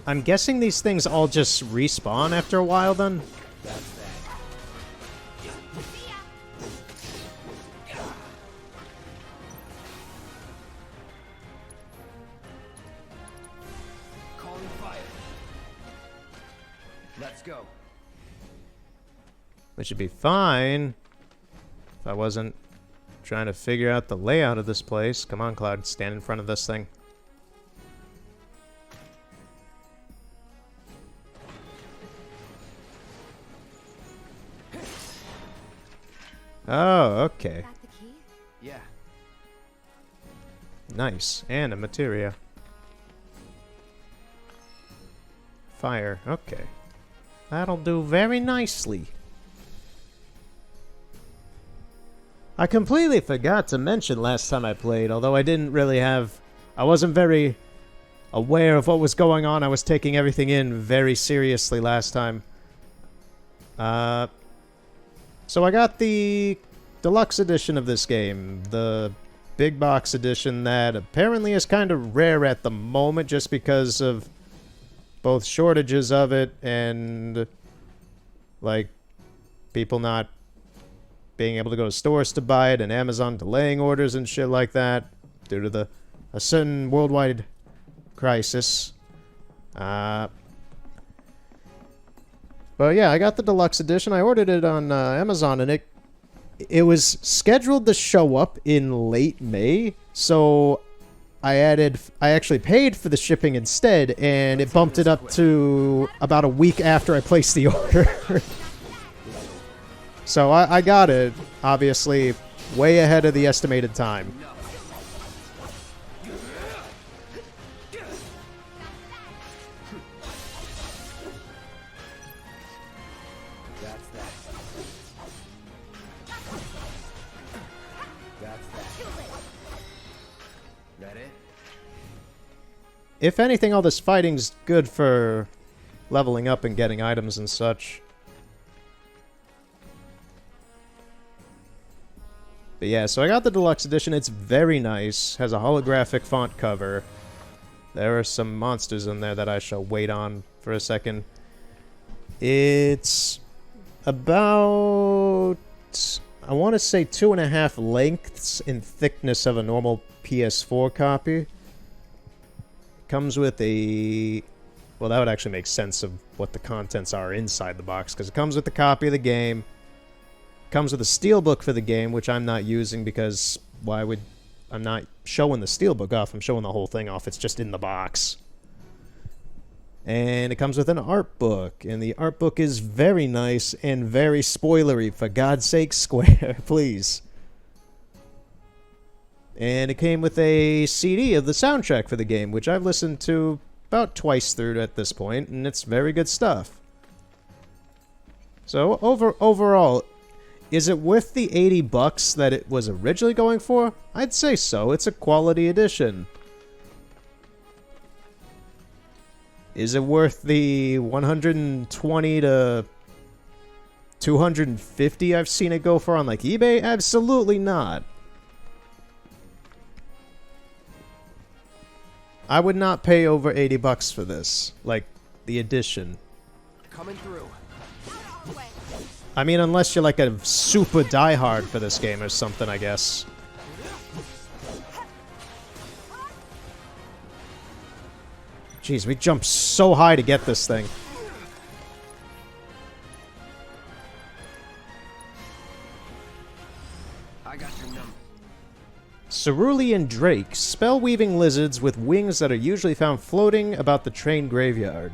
I'm guessing these things all just respawn after a while then? That's that. Calling fire. Let's go. Which should be fine if I wasn't trying to figure out the layout of this place. Come on, Cloud, stand in front of this thing. Oh, okay. Got the key? Yeah. Nice. And a materia. Fire. Okay. That'll do very nicely. I completely forgot to mention last time I played, although I didn't really have... I wasn't very aware of what was going on. I was taking everything in very seriously last time. So I got the deluxe edition of this game. The big box edition that apparently is kind of rare at the moment just because of both shortages of it and, like, people not being able to go to stores to buy it and Amazon delaying orders and shit like that due to a certain worldwide crisis. But yeah, I got the deluxe edition. I ordered it on Amazon, and it was scheduled to show up in late May, so I actually paid for the shipping instead, and it bumped it up to about a week after I placed the order. So I got it, obviously, way ahead of the estimated time. That's that. That's that. That it? If anything, all this fighting's good for leveling up and getting items and such. But yeah, so I got the deluxe edition. It's very nice. Has a holographic font cover. There are some monsters in there that I shall wait on for a second. It's about, I want to say 2.5 lengths in thickness of a normal PS4 copy. Comes with a... Well, that would actually make sense of what the contents are inside the box, because it comes with a copy of the game. Comes with a steelbook for the game, which I'm not using because why would... I'm not showing the steelbook off, I'm showing the whole thing off. It's just in the box. And it comes with an art book, and the art book is very nice and very spoilery. For God's sake, Square, please. And it came with a CD of the soundtrack for the game, which I've listened to about twice through at this point, and it's very good stuff. So overall, is it worth the $80 that it was originally going for? I'd say so. It's a quality edition. Is it worth the $120 to $250 I've seen it go for on like eBay? Absolutely not. I would not pay over $80 for this, like the edition. Coming through. I mean, unless you're like a super diehard for this game or something, I guess. Jeez, we jumped so high to get this thing. I got your number. Cerulean Drake, spell-weaving lizards with wings that are usually found floating about the train graveyard.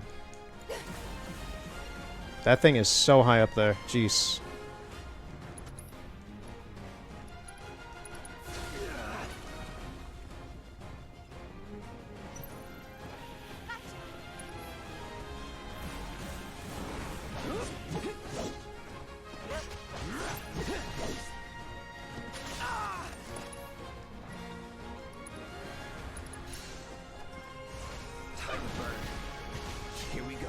That thing is so high up there. Jeez. Here we go.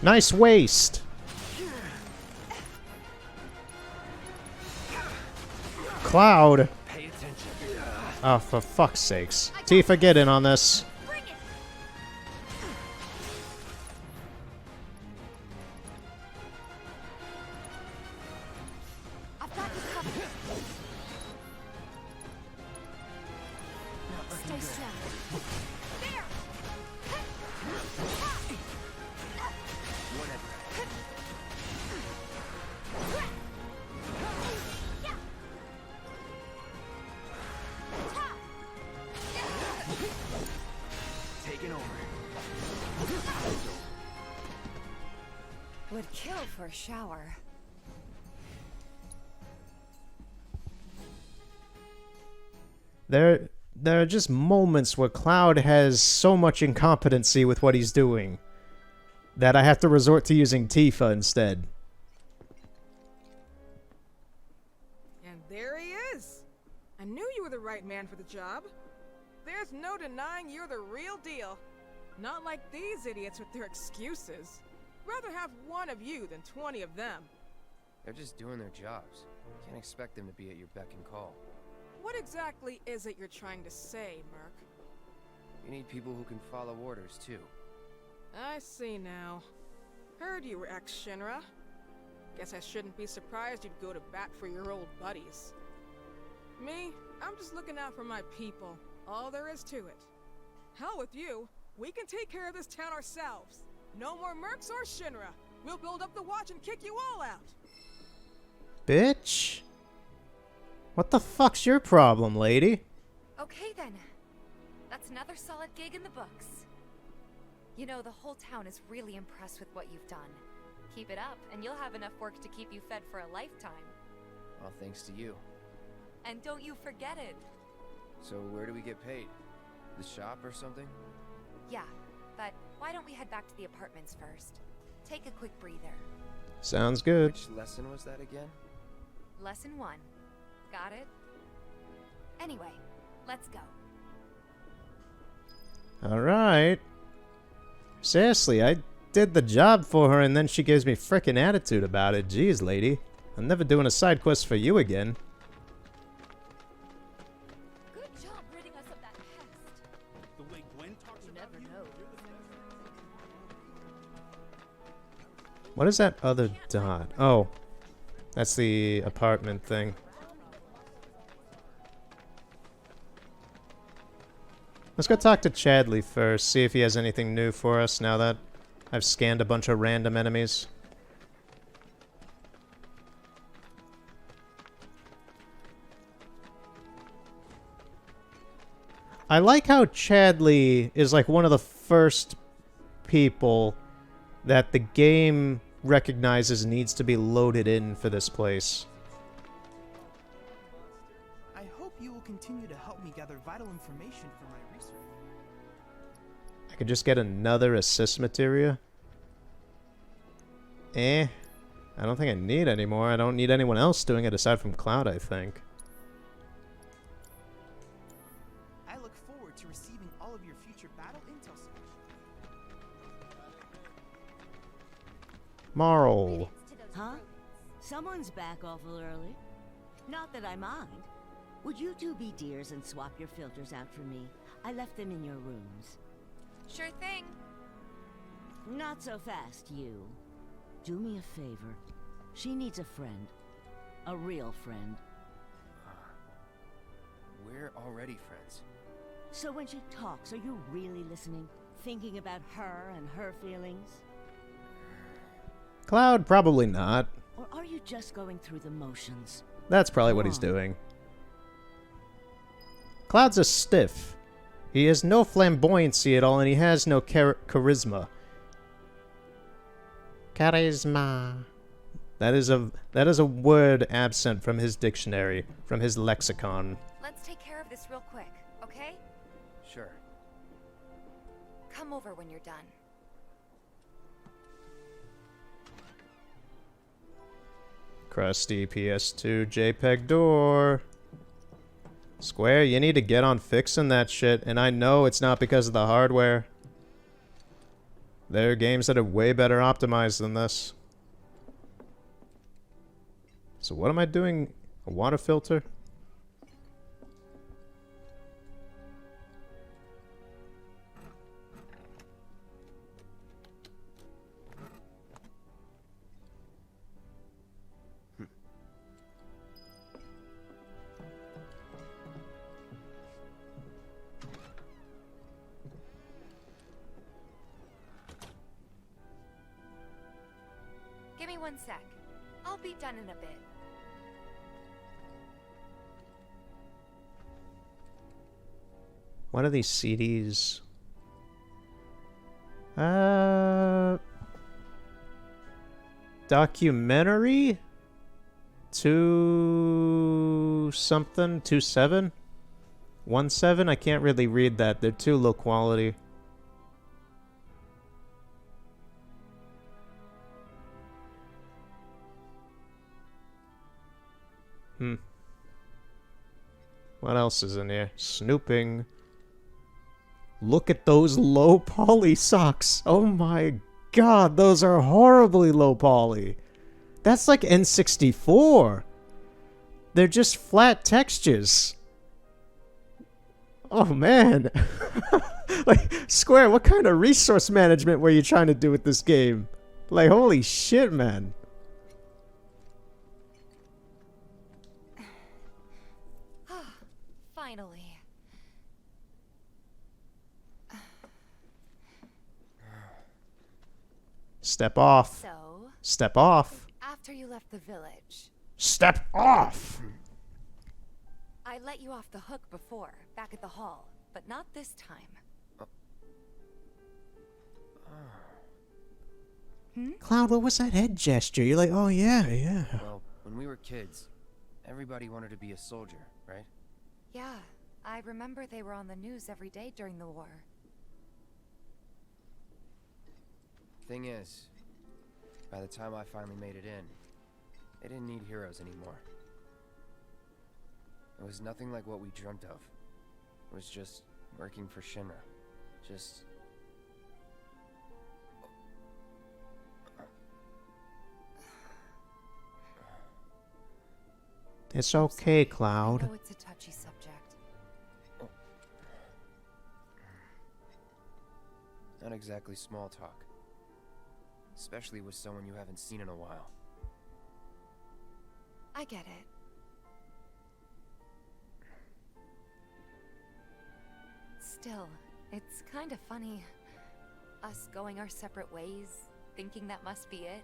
Nice waist. Cloud. Pay attention. Oh, for fuck's sakes. Tifa, get in on this. I've got you covered. Stay strong. There. Taking over. Would kill for a shower. There are just moments where Cloud has so much incompetency with what he's doing that I have to resort to using Tifa instead. And there he is. I knew you were the right man for the job. There's no denying you're the real deal. Not like these idiots with their excuses. Rather have one of you than 20 of them. They're just doing their jobs. Can't expect them to be at your beck and call. What exactly is it you're trying to say, Merc? You need people who can follow orders, too. I see now. Heard you were ex-Shinra. Guess I shouldn't be surprised you'd go to bat for your old buddies. Me, I'm just looking out for my people. All there is to it. Hell with you. We can take care of this town ourselves. No more mercs or Shinra. We'll build up the watch and kick you all out. Bitch. What the fuck's your problem, lady? Okay then. That's another solid gig in the books. You know, the whole town is really impressed with what you've done. Keep it up, and you'll have enough work to keep you fed for a lifetime. Well, thanks to you. And don't you forget it. So where do we get paid? The shop or something? Yeah, but why don't we head back to the apartments first? Take a quick breather. Sounds good. Which lesson was that again? Lesson 1. Got it? Anyway, let's go. Alright. Seriously, I did the job for her and then she gives me frickin' attitude about it. Jeez, lady. I'm never doing a side quest for you again. Good job ridding us of that pest. The way Gwen talks You about never you, know. What is that other dot? Oh. That's the apartment thing. Let's go talk to Chadley first, see if he has anything new for us now that I've scanned a bunch of random enemies. I like how Chadley is like one of the first people that the game recognizes needs to be loaded in for this place. I hope you will continue to help me gather vital information for my research. I could just get another assist materia. I don't think I need any more. I don't need anyone else doing it aside from Cloud, I think. I look forward to receiving all of your future battle intel submissions. Marl. Huh? Someone's back awful early. Not that I mind. Would you two be dears and swap your filters out for me? I left them in your rooms. Sure thing. Not so fast, you. Do me a favor. She needs a friend. A real friend. We're already friends. So when she talks, are you really listening? Thinking about her and her feelings? Cloud, probably not. Or are you just going through the motions? That's probably what he's doing. Cloud's a stiff. He has no flamboyancy at all, and he has no charisma. Charisma. That is a word absent from his dictionary, from his lexicon. Let's take care of this real quick, okay? Sure. Come over when you're done. Crusty PS2 JPEG door. Square, you need to get on fixing that shit, and I know it's not because of the hardware. There are games that are way better optimized than this. So what am I doing? A water filter? Give me 1 sec. I'll be done in a bit. What are these CDs? Documentary? 2-something? 2-7? 1-7? I can't really read that. They're too low quality. What else is in here? Snooping. Look at those low poly socks. Oh my god, those are horribly low poly. That's like N64. They're just flat textures. Oh man. Like, Square, what kind of resource management were you trying to do with this game? Like, holy shit, man. Finally. Step off. So, Step off. after you left the village, Step off! I let you off the hook before, back at the hall, but not this time. Cloud, what was that head gesture? You're like, oh yeah, yeah. Well, when we were kids, everybody wanted to be a soldier, right? Yeah, I remember they were on the news every day during the war. Thing is, by the time I finally made it in, they didn't need heroes anymore. It was nothing like what we dreamt of. It was just working for Shinra. Just... It's okay, I Cloud. know it's a touchy subject. Not exactly small talk. Especially with someone you haven't seen in a while. I get it. Still, it's kind of funny. Us going our separate ways, thinking that must be it.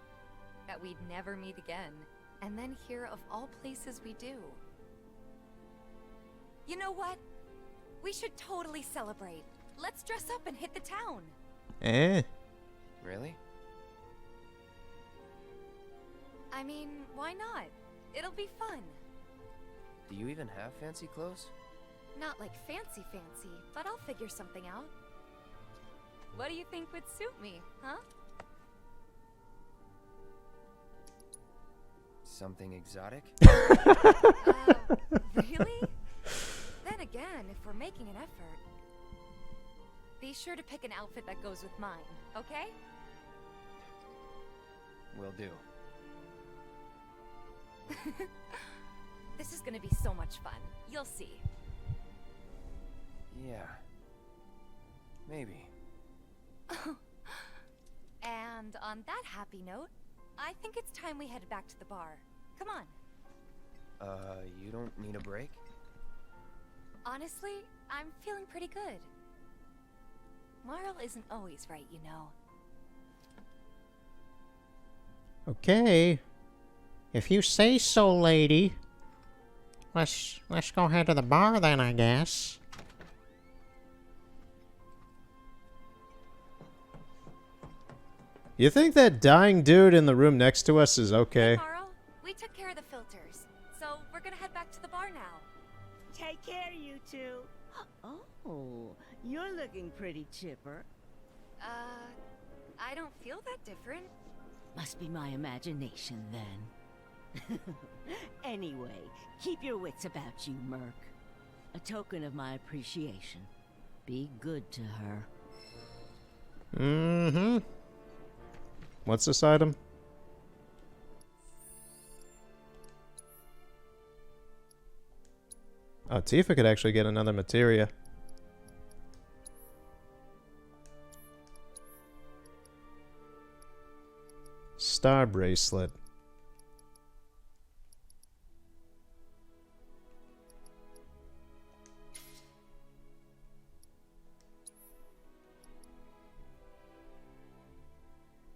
That we'd never meet again. And then here, of all places, we do. You know what? We should totally celebrate. Let's dress up and hit the town. Eh? Really? I mean, why not? It'll be fun. Do you even have fancy clothes? Not like fancy, but I'll figure something out. What do you think would suit me, huh? Something exotic? Really? Then again, if we're making an effort, be sure to pick an outfit that goes with mine, okay? Will do. This is gonna be so much fun. You'll see. Yeah. Maybe. And on that happy note, I think it's time we head back to the bar. Come on. You don't need a break? Honestly, I'm feeling pretty good. Marl isn't always right, you know. Okay. If you say so, lady. Let's go head to the bar then, I guess. You think that dying dude in the room next to us is okay? Hey, Marl, we took care of the filters, so we're gonna head back to the bar now. Take care, you two. Oh, you're looking pretty chipper. I don't feel that different. Must be my imagination, then. Anyway, keep your wits about you, Merc. A token of my appreciation. Be good to her. Mm-hmm. What's this item? Oh, Tifa could actually get another materia. Star bracelet.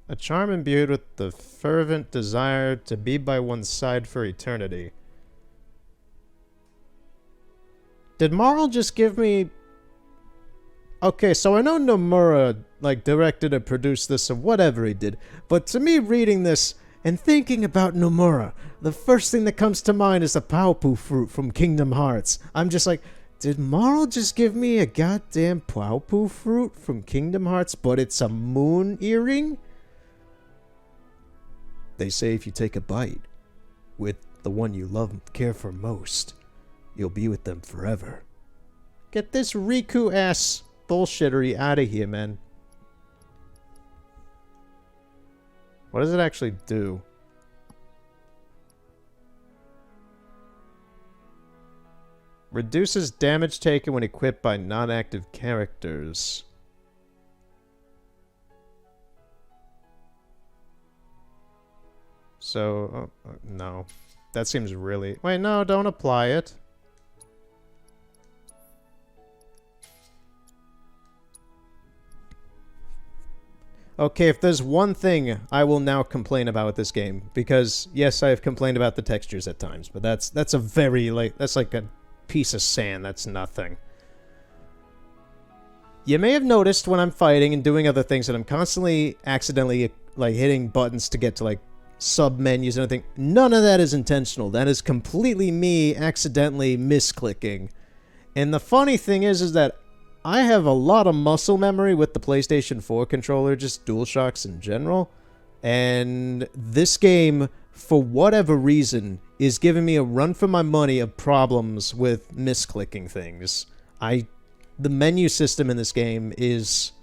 A charm imbued with the fervent desire to be by one's side for eternity. Did Marl just give me... Okay, so I know Nomura, like, directed or produced this or whatever he did, but to me reading this and thinking about Nomura, the first thing that comes to mind is the Paupu fruit from Kingdom Hearts. I'm just like, did Marl just give me a goddamn Paupu fruit from Kingdom Hearts, but it's a moon earring? They say if you take a bite with the one you love and care for most, you'll be with them forever. Get this Riku-ass bullshittery out of here, man. What does it actually do? Reduces damage taken when equipped by non-active characters. So, no. That seems really... Wait, no, don't apply it. Okay, if there's one thing I will now complain about with this game, because, yes, I have complained about the textures at times, but that's a very, like, that's like a piece of sand, that's nothing. You may have noticed when I'm fighting and doing other things that I'm constantly accidentally, like, hitting buttons to get to, like, sub-menus and everything. None of that is intentional. That is completely me accidentally misclicking. And the funny thing is that I have a lot of muscle memory with the PlayStation 4 controller, just DualShocks in general. And this game, for whatever reason, is giving me a run for my money of problems with misclicking things. The menu system in this game is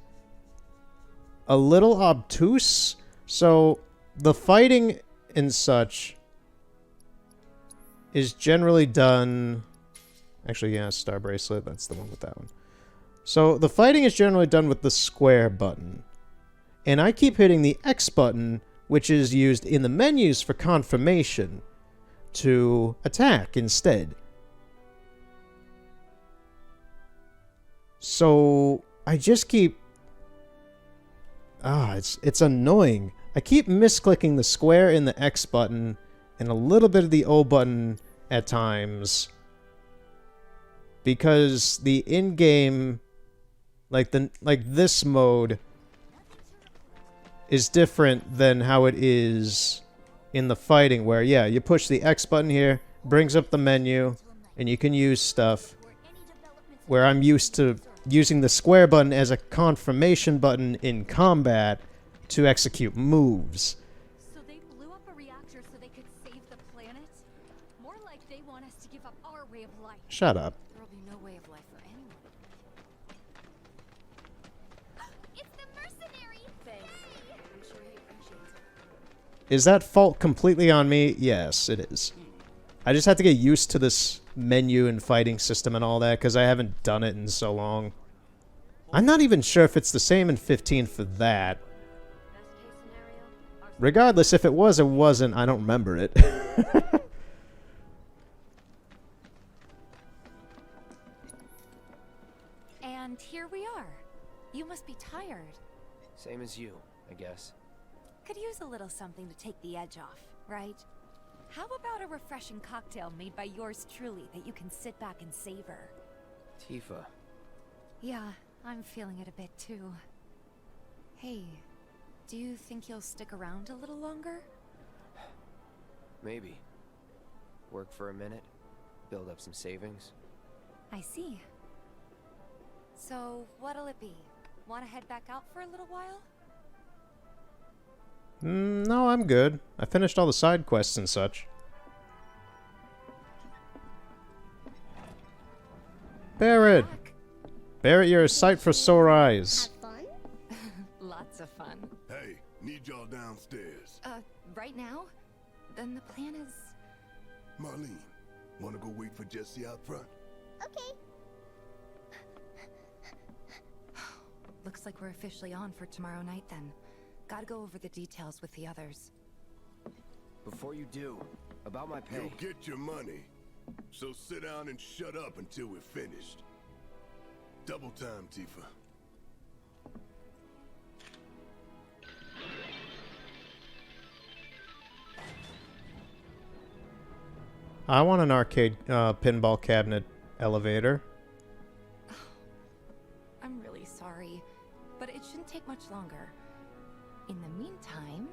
a little obtuse, so the fighting and such is generally done... Actually, yeah, Star Bracelet, that's the one with that one. So the fighting is generally done with the square button. And I keep hitting the X button, which is used in the menus for confirmation, to attack instead. So I just keep... it's annoying. I keep misclicking the square and the X button and a little bit of the O button at times, because the in-game, like this mode is different than how it is in the fighting, where yeah, you push the X button here, brings up the menu, and you can use stuff, where I'm used to using the square button as a confirmation button in combat to execute moves. So they blew up a reactor so they could save the planet? More like they want us to give up our way of life. Shut up. There'll be no way of life for anyone. It's the mercenary! Thanks. I'm sure he appreciates it. Is that fault completely on me? Yes, it is. I just have to get used to this menu and fighting system and all that, because I haven't done it in so long. I'm not even sure if it's the same in 15 for that. Regardless, if it was or wasn't, I don't remember it. And here we are. You must be tired. Same as you, I guess. Could use a little something to take the edge off, right? How about a refreshing cocktail made by yours truly that you can sit back and savor? Tifa. Yeah, I'm feeling it a bit too. Hey, do you think you'll stick around a little longer? Maybe. Work for a minute, build up some savings. I see. So, what'll it be? Want to head back out for a little while? No, I'm good. I finished all the side quests and such. Barrett! Barrett, you're a sight for sore eyes. Lots of fun. Hey, need y'all downstairs. right now, then the plan is... Marlene, wanna go wait for Jesse out front? Okay. Looks like we're officially on for tomorrow night then. Gotta go over the details with the others. Before you do, about my pay. You'll get your money. So sit down and shut up until we're finished. Double time, Tifa. I want an arcade pinball cabinet elevator. I'm really sorry, but it shouldn't take much longer. In the meantime...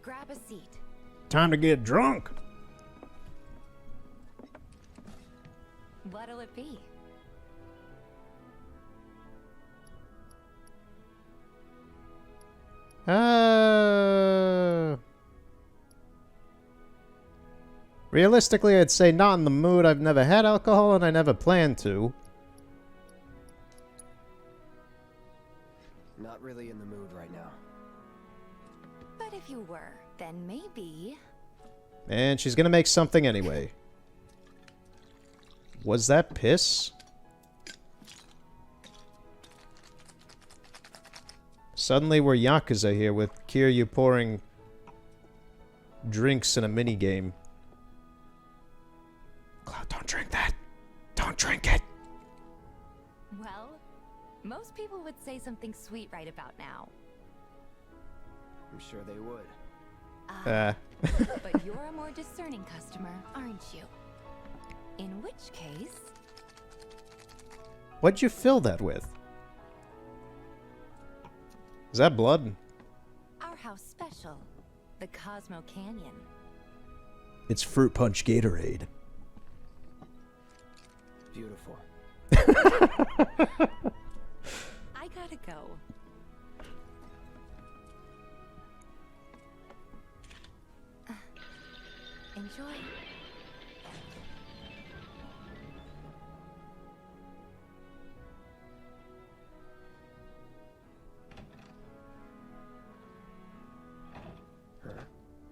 grab a seat. Time to get drunk. What'll it be? Realistically, I'd say not in the mood. I've never had alcohol and I never plan to. Not really in the mood right now. But if you were, then maybe... And she's gonna make something anyway. Was that piss? Suddenly we're Yakuza here with Kiryu pouring drinks in a minigame. Cloud, don't drink that. Don't drink it. Well, most people would say something sweet right about now. I'm sure they would. But you're a more discerning customer, aren't you? In which case... What'd you fill that with? Is that blood? Our house special, the Cosmo Canyon. It's fruit punch Gatorade. Beautiful. I gotta go. Enjoy.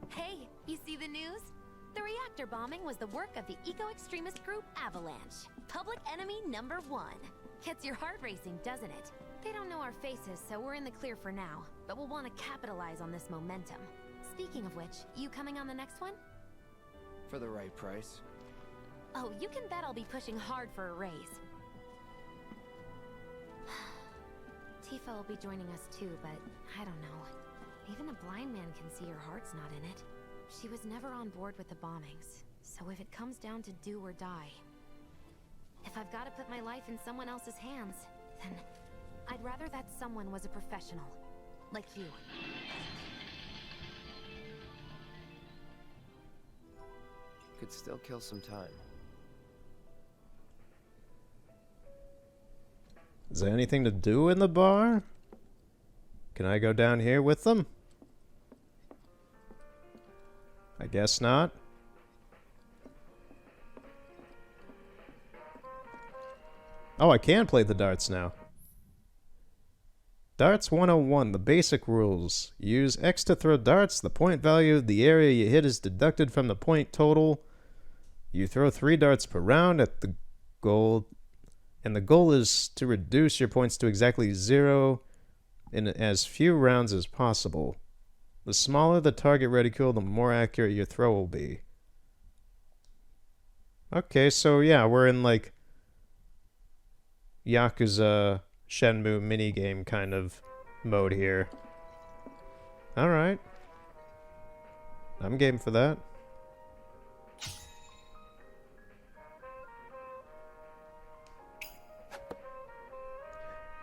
Hey, you see the news? The reactor bombing was the work of the eco-extremist group Avalanche. Public enemy #1. Gets your heart racing, doesn't it? They don't know our faces, so we're in the clear for now. But we'll want to capitalize on this momentum. Speaking of which, you coming on the next one? For the right price. Oh, you can bet I'll be pushing hard for a raise. Tifa will be joining us too, but I don't know. Even a blind man can see her heart's not in it. She was never on board with the bombings, so if it comes down to do or die, if I've got to put my life in someone else's hands, then I'd rather that someone was a professional, like you. Could still kill some time. Is there anything to do in the bar? Can I go down here with them? I guess not. Oh, I can play the darts now. Darts 101, the basic rules. Use X to throw darts. The point value of the area you hit is deducted from the point total. You throw 3 darts per round at the goal, and the goal is to reduce your points to exactly 0 in as few rounds as possible. The smaller the target reticule, the more accurate your throw will be. Okay, so yeah, we're in like Yakuza Shenmue minigame kind of mode here. Alright. I'm game for that.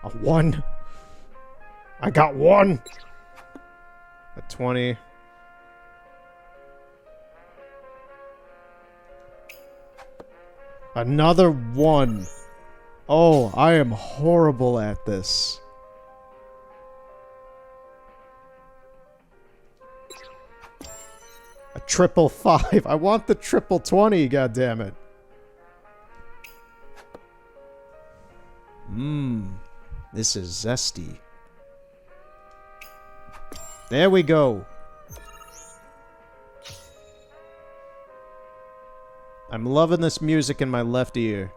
A 1. I got 1. A 20. Another 1. Oh, I am horrible at this. A triple 5. I want the triple 20, goddammit. This is zesty. There we go. I'm loving this music in my left ear.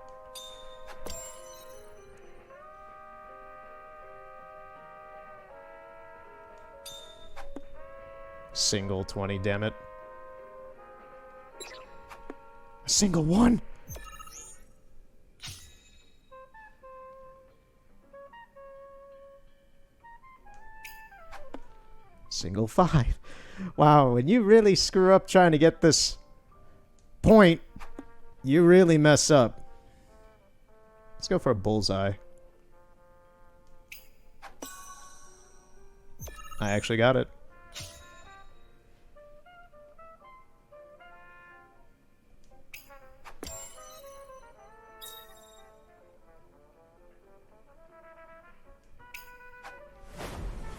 Single 20, damn it. A single 1? Single 5. Wow, when you really screw up trying to get this point, you really mess up. Let's go for a bullseye. I actually got it.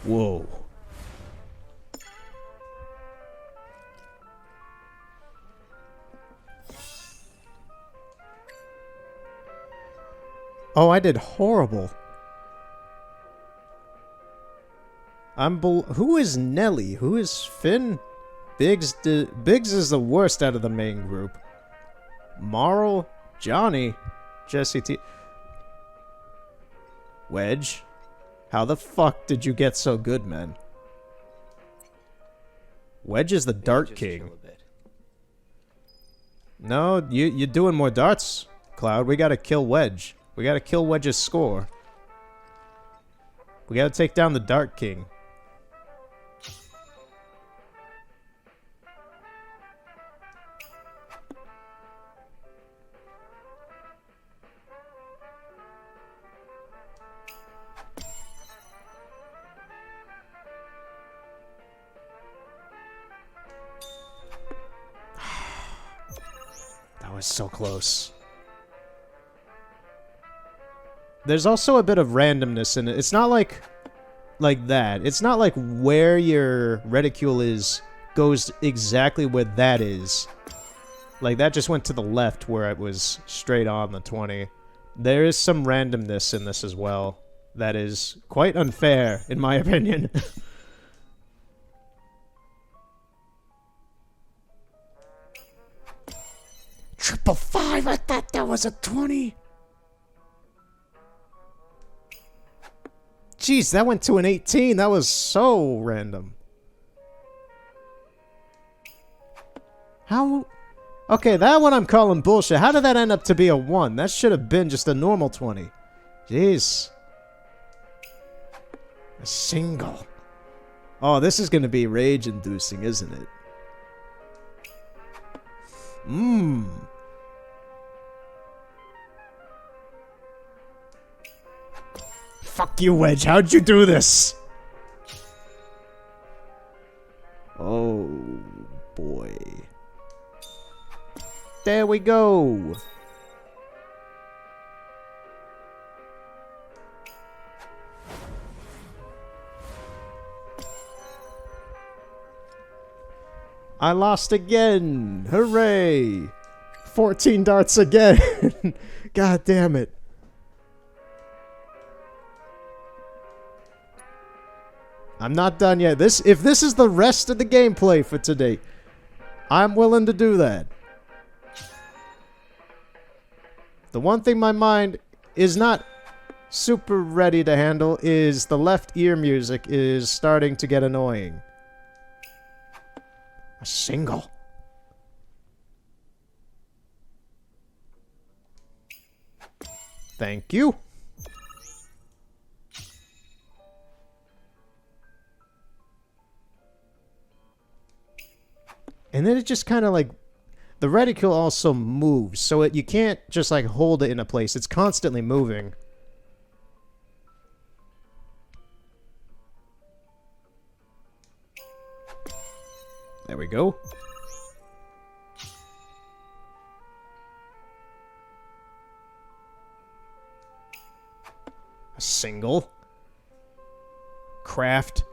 Whoa. Oh, I did horrible. Who is Nelly? Who is Finn? Biggs is the worst out of the main group. Marl, Johnny, Jesse T. Wedge? How the fuck did you get so good, man? Wedge is the Dart King. No, you're doing more darts, Cloud. We gotta kill Wedge. We gotta kill Wedge's score. We gotta take down the Dart King. That was so close. There's also a bit of randomness in it. It's not like that. It's not like where your reticule is goes exactly where that is. Like that just went to the left where it was straight on the 20. There is some randomness in this as well. That is quite unfair, in my opinion. Triple 5, I thought that was a 20. Jeez, that went to an 18. That was so random. How? Okay, that one I'm calling bullshit. How did that end up to be a 1? That should have been just a normal 20. Jeez. A single. Oh, this is going to be rage-inducing, isn't it? Mmm. Fuck you, Wedge. How'd you do this? Oh, boy. There we go. I lost again. Hooray. 14 darts again. God damn it. I'm not done yet. If this is the rest of the gameplay for today, I'm willing to do that. The one thing my mind is not super ready to handle is the left ear music is starting to get annoying. A single. Thank you. And then it just kind of like, the reticule also moves, so you can't just like hold it in a place. It's constantly moving. There we go. A single. Craft.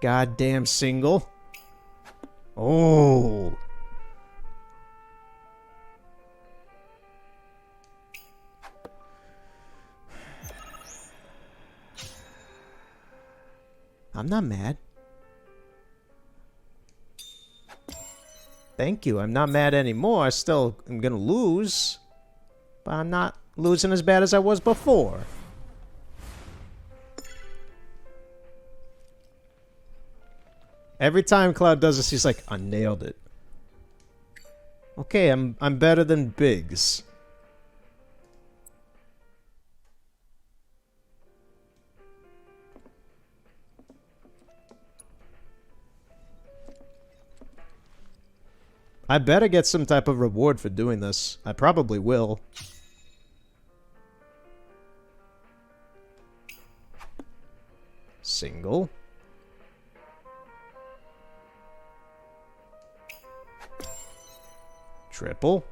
Goddamn single. Oh. I'm not mad. Thank you. I'm not mad anymore. I still am gonna lose. But I'm not losing as bad as I was before. Every time Cloud does this, he's like, I nailed it. Okay, I'm better than Biggs. I better get some type of reward for doing this. I probably will. Single. Triple.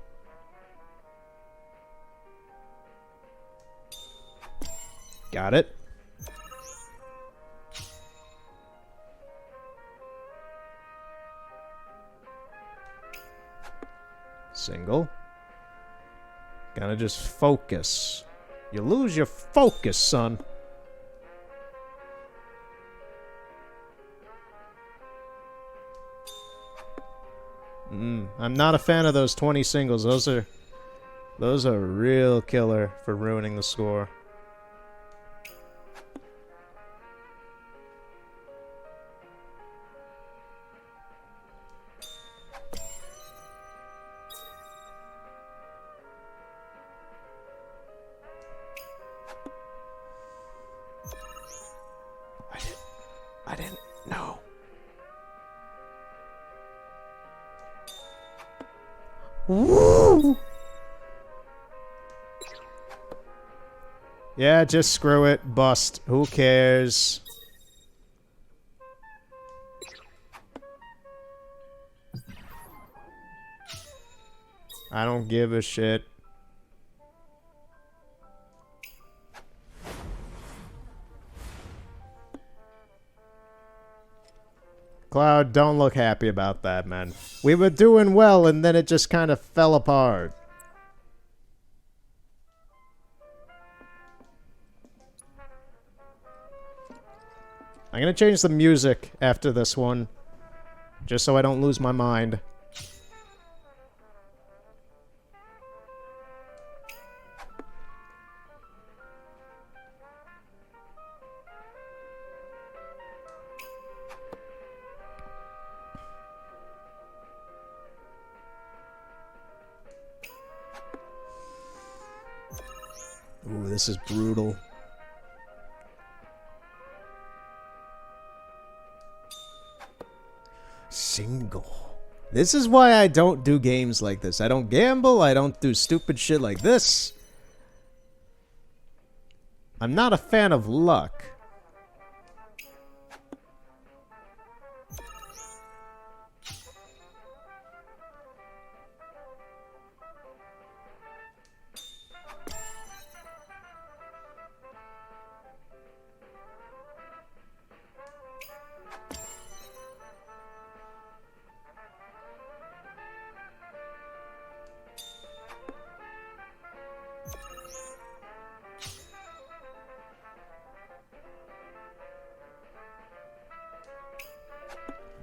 Got it. Single. Gotta just focus. You lose your focus, son. I'm not a fan of those 20 singles. Those are real killer for ruining the score. I didn't know. Woo! Yeah, just screw it. Bust. Who cares? I don't give a shit. Cloud, don't look happy about that, man. We were doing well, and then it just kind of fell apart. I'm gonna change the music after this one, just so I don't lose my mind. Ooh, this is brutal. Single. This is why I don't do games like this. I don't gamble. I don't do stupid shit like this. I'm not a fan of luck.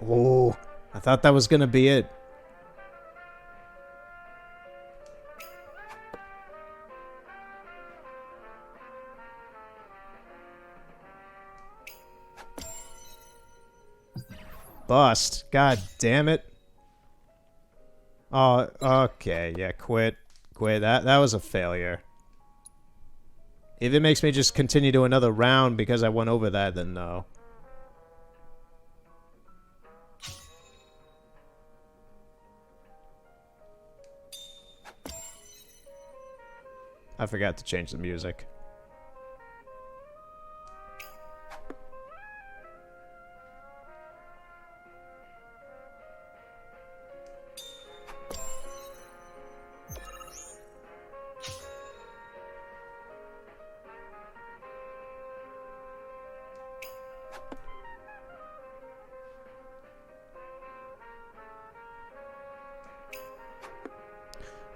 Oh, I thought that was gonna be it. Bust. God damn it. Oh, okay. Yeah, quit. Quit. That was a failure. If it makes me just continue to another round because I went over that, then no. I forgot to change the music.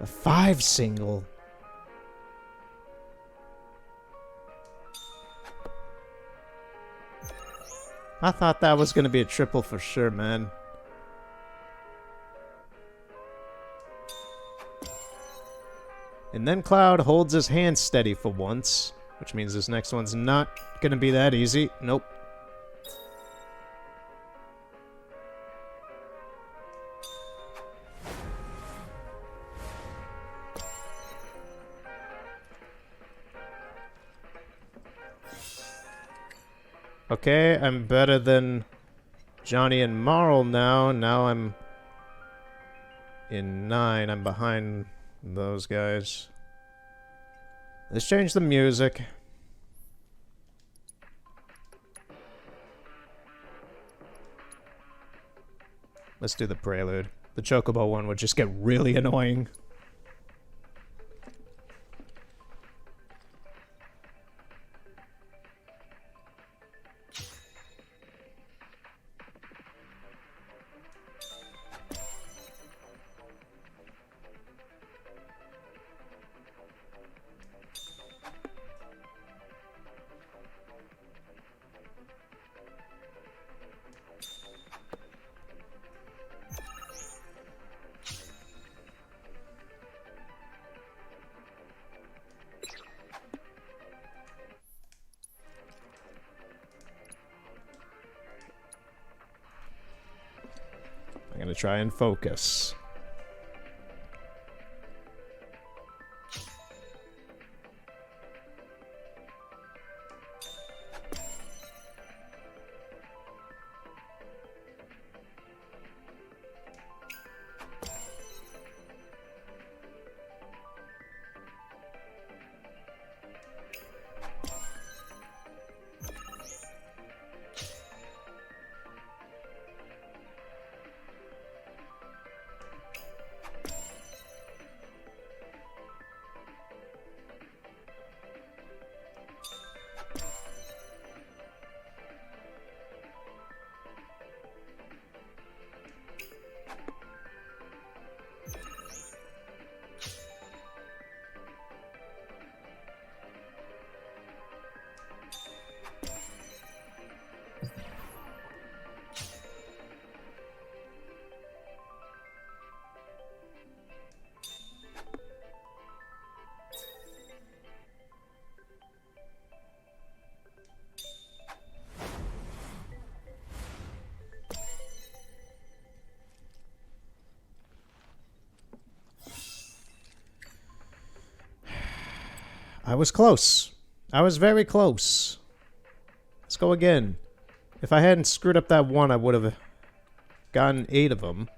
A 5 single. I thought that was going to be a triple for sure, man. And then Cloud holds his hand steady for once, which means this next one's not gonna be that easy. Nope. Okay, I'm better than Johnny and Marl now. Now I'm in 9. I'm behind those guys. Let's change the music. Let's do the prelude. The Chocobo one would just get really annoying. I'm gonna try and focus. I was close. I was very close. Let's go again. If I hadn't screwed up that one, I would have gotten 8 of them.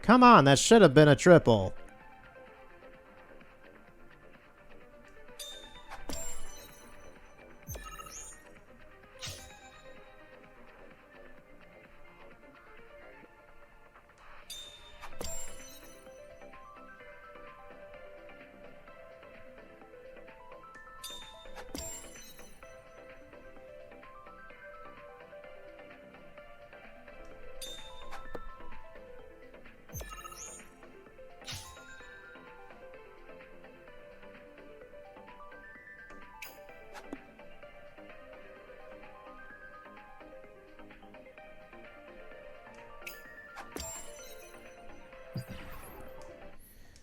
Come on, that should have been a triple.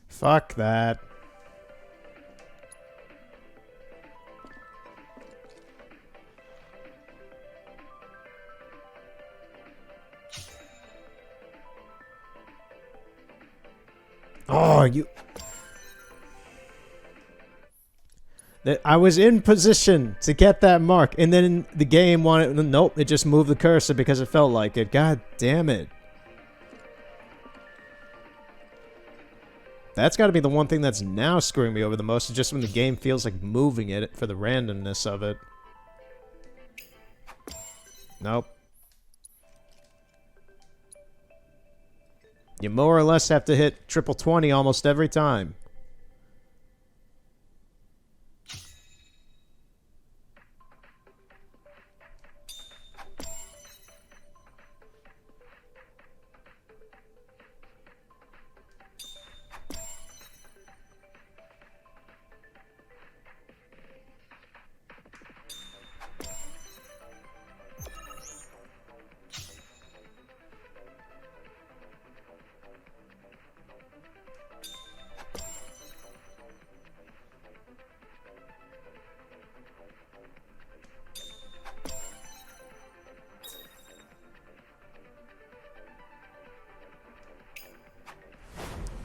Fuck that. Oh, you... I was in position to get that mark, and then the game wanted... Nope, it just moved the cursor because it felt like it. God damn it. That's got to be the one thing that's now screwing me over the most, is just when the game feels like moving it for the randomness of it. Nope. You more or less have to hit triple 20 almost every time.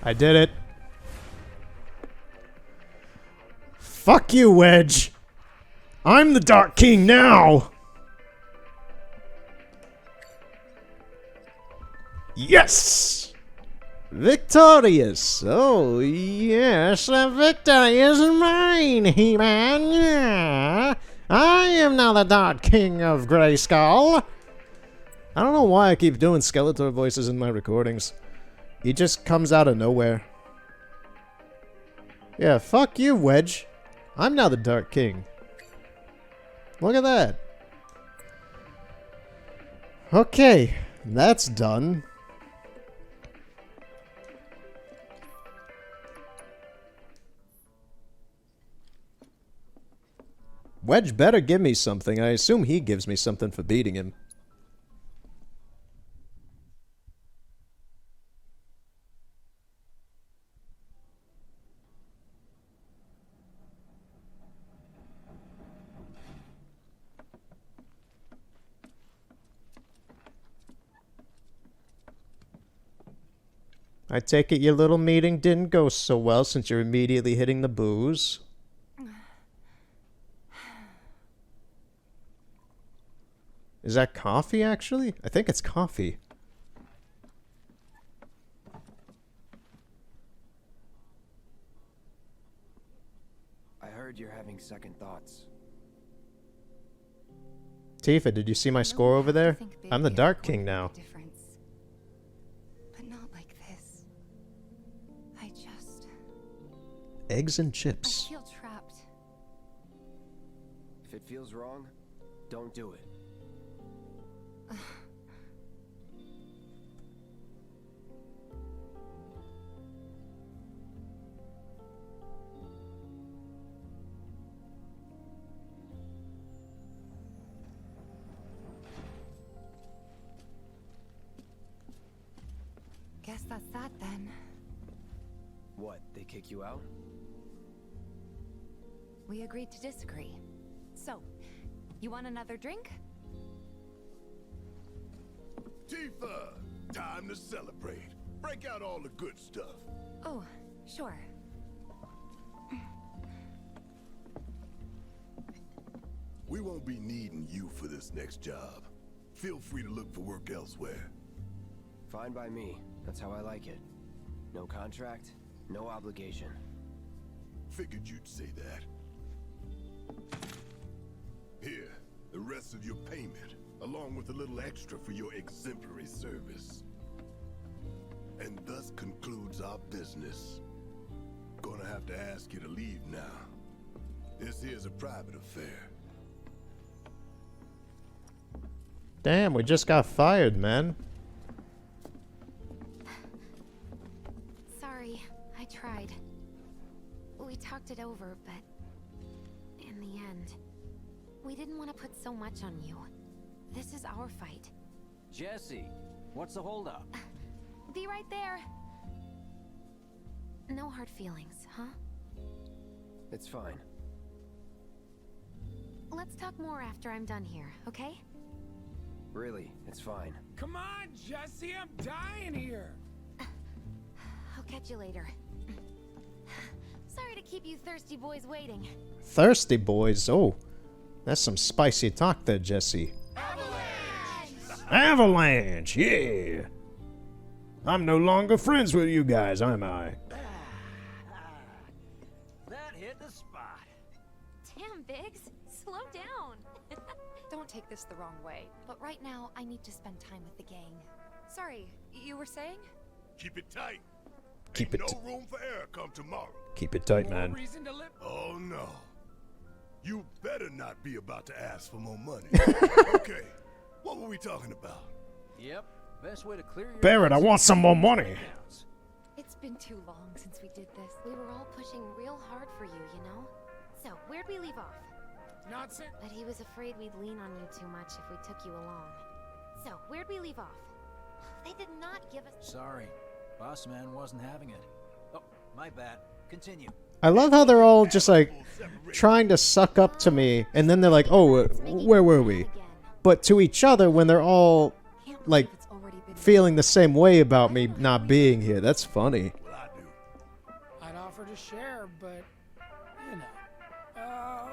I did it. Fuck you, Wedge. I'm the Dark King now. Yes! Victorious! Oh, yes, the victory is mine, He-Man! Yeah! I am now the Dark King of Grayskull! I don't know why I keep doing Skeletor voices in my recordings. He just comes out of nowhere. Yeah, fuck you, Wedge. I'm now the Dark King. Look at that. Okay, that's done. Wedge better give me something. I assume he gives me something for beating him. I take it your little meeting didn't go so well since you're immediately hitting the booze. Is that coffee, actually? I think it's coffee. I heard you're having second thoughts. Tifa, did you see my score over there? I'm the Dark King now. But not like this. I just... Eggs and I chips. feel trapped. If it feels wrong, don't do it. Guess that's that then. What, they kick you out? We agreed to disagree. So, you want another drink? Tifa! Time to celebrate. Break out all the good stuff. Oh, sure. We won't be needing you for this next job. Feel free to look for work elsewhere. Fine by me. That's how I like it. No contract, no obligation. Figured you'd say that. Here, the rest of your payment, along with a little extra for your exemplary service. And thus concludes our business. Gonna have to ask you to leave now. This here's a private affair. Damn, we just got fired, man. Sorry, I tried. We talked it over, but in the end, we didn't want to put so much on you. This is our fight. Jesse, what's the holdup? Be right there. No hard feelings, huh? It's fine. Let's talk more after I'm done here, okay? Really, it's fine. Come on, Jesse, I'm dying here. I'll catch you later. Sorry to keep you thirsty boys waiting. Thirsty boys? Oh, that's some spicy talk there, Jesse. Avalanche, yeah. I'm no longer friends with you guys, am I? That hit the spot. Damn, Biggs, slow down. Don't take this the wrong way, but right now I need to spend time with the gang. Sorry, you were saying? Keep it tight. Keep Ain't it no room for error come tomorrow. Keep it tight, man. Reason to live. Oh no. You better not be about to ask for more money. Okay, what were we talking about? Yep, best way to clear your... Barrett, I want some more money. It's been too long since we did this. We were all pushing real hard for you, you know? So, where'd we leave off? Nonsense. But he was afraid we'd lean on you too much if we took you along. So, where'd we leave off? They did not give us... Sorry, boss man wasn't having it. Oh, my bad. Continue. I love how they're all just like trying to suck up to me, and then they're like, "Oh, where were we?" But to each other, when they're all like feeling the same way about me not being here, that's funny. Well, I do. share, but you know.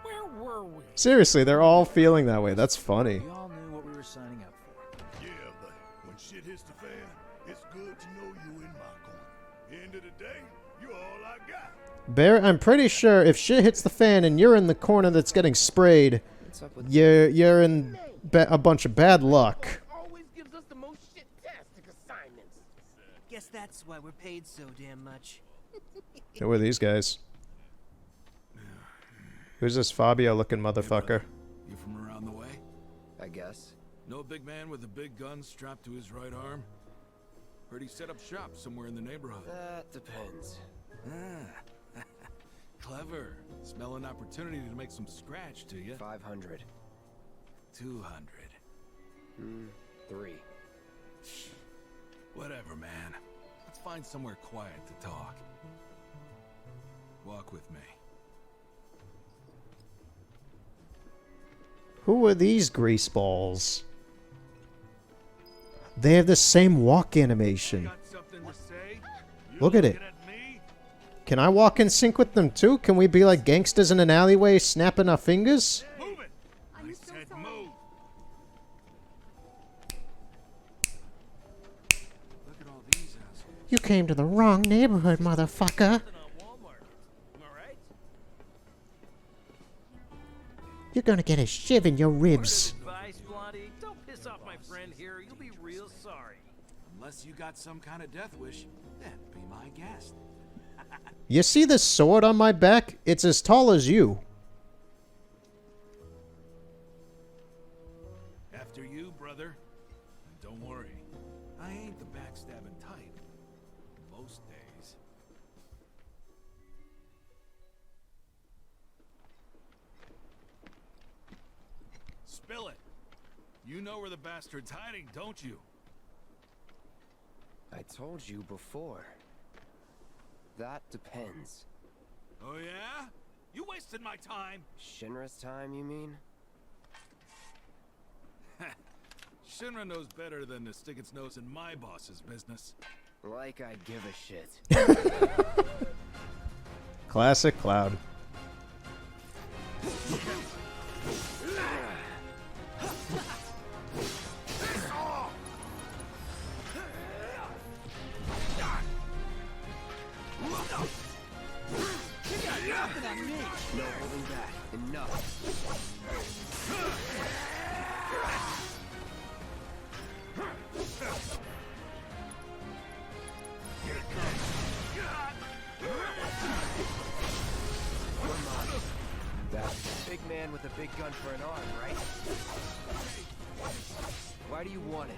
Where were we? Seriously, they're all feeling that way. That's funny. We all knew what we were signing up for. Yeah, but when shit hits the fan, it's good to know you in my corner. End of the day, you all I got. Bear, I'm pretty sure if shit hits the fan and you're in the corner that's getting sprayed, you're in a bunch of bad luck. Always gives us the most shit-tastic assignments. Guess that's why we're paid so damn much. Who are these guys? Who's this Fabio-looking motherfucker? You from around the way? I guess. Know a big man with a big gun strapped to his right arm? Heard he set up shop somewhere in the neighborhood. That depends. Ah. Clever. Smell an opportunity to make some scratch, do you? 500. 200. 3. Whatever, man. Let's find somewhere quiet to talk. Walk with me. Who are these greaseballs? They have the same walk animation. Look at it. Can I walk in sync with them too? Can we be like gangsters in an alleyway snapping our fingers? Move it! I said move! Look at all these assholes. You came to the wrong neighborhood, motherfucker. You're gonna get a shiv in your ribs. Advice, Blondie. Don't piss off my friend here. You'll be real sorry. Unless you got some kind of death wish, then be my guest. You see this sword on my back? It's as tall as you. After you, brother. And don't worry, I ain't the backstabbing type. Most days. Spill it. You know where the bastard's hiding, don't you? I told you before. That depends. Oh yeah? You wasted my time. Shinra's time, you mean? Shinra knows better than to stick its nose in my boss's business. Like I give a shit. Classic Cloud. No holding back. Enough. That's a big man with a big gun for an arm, right? Why do you want it?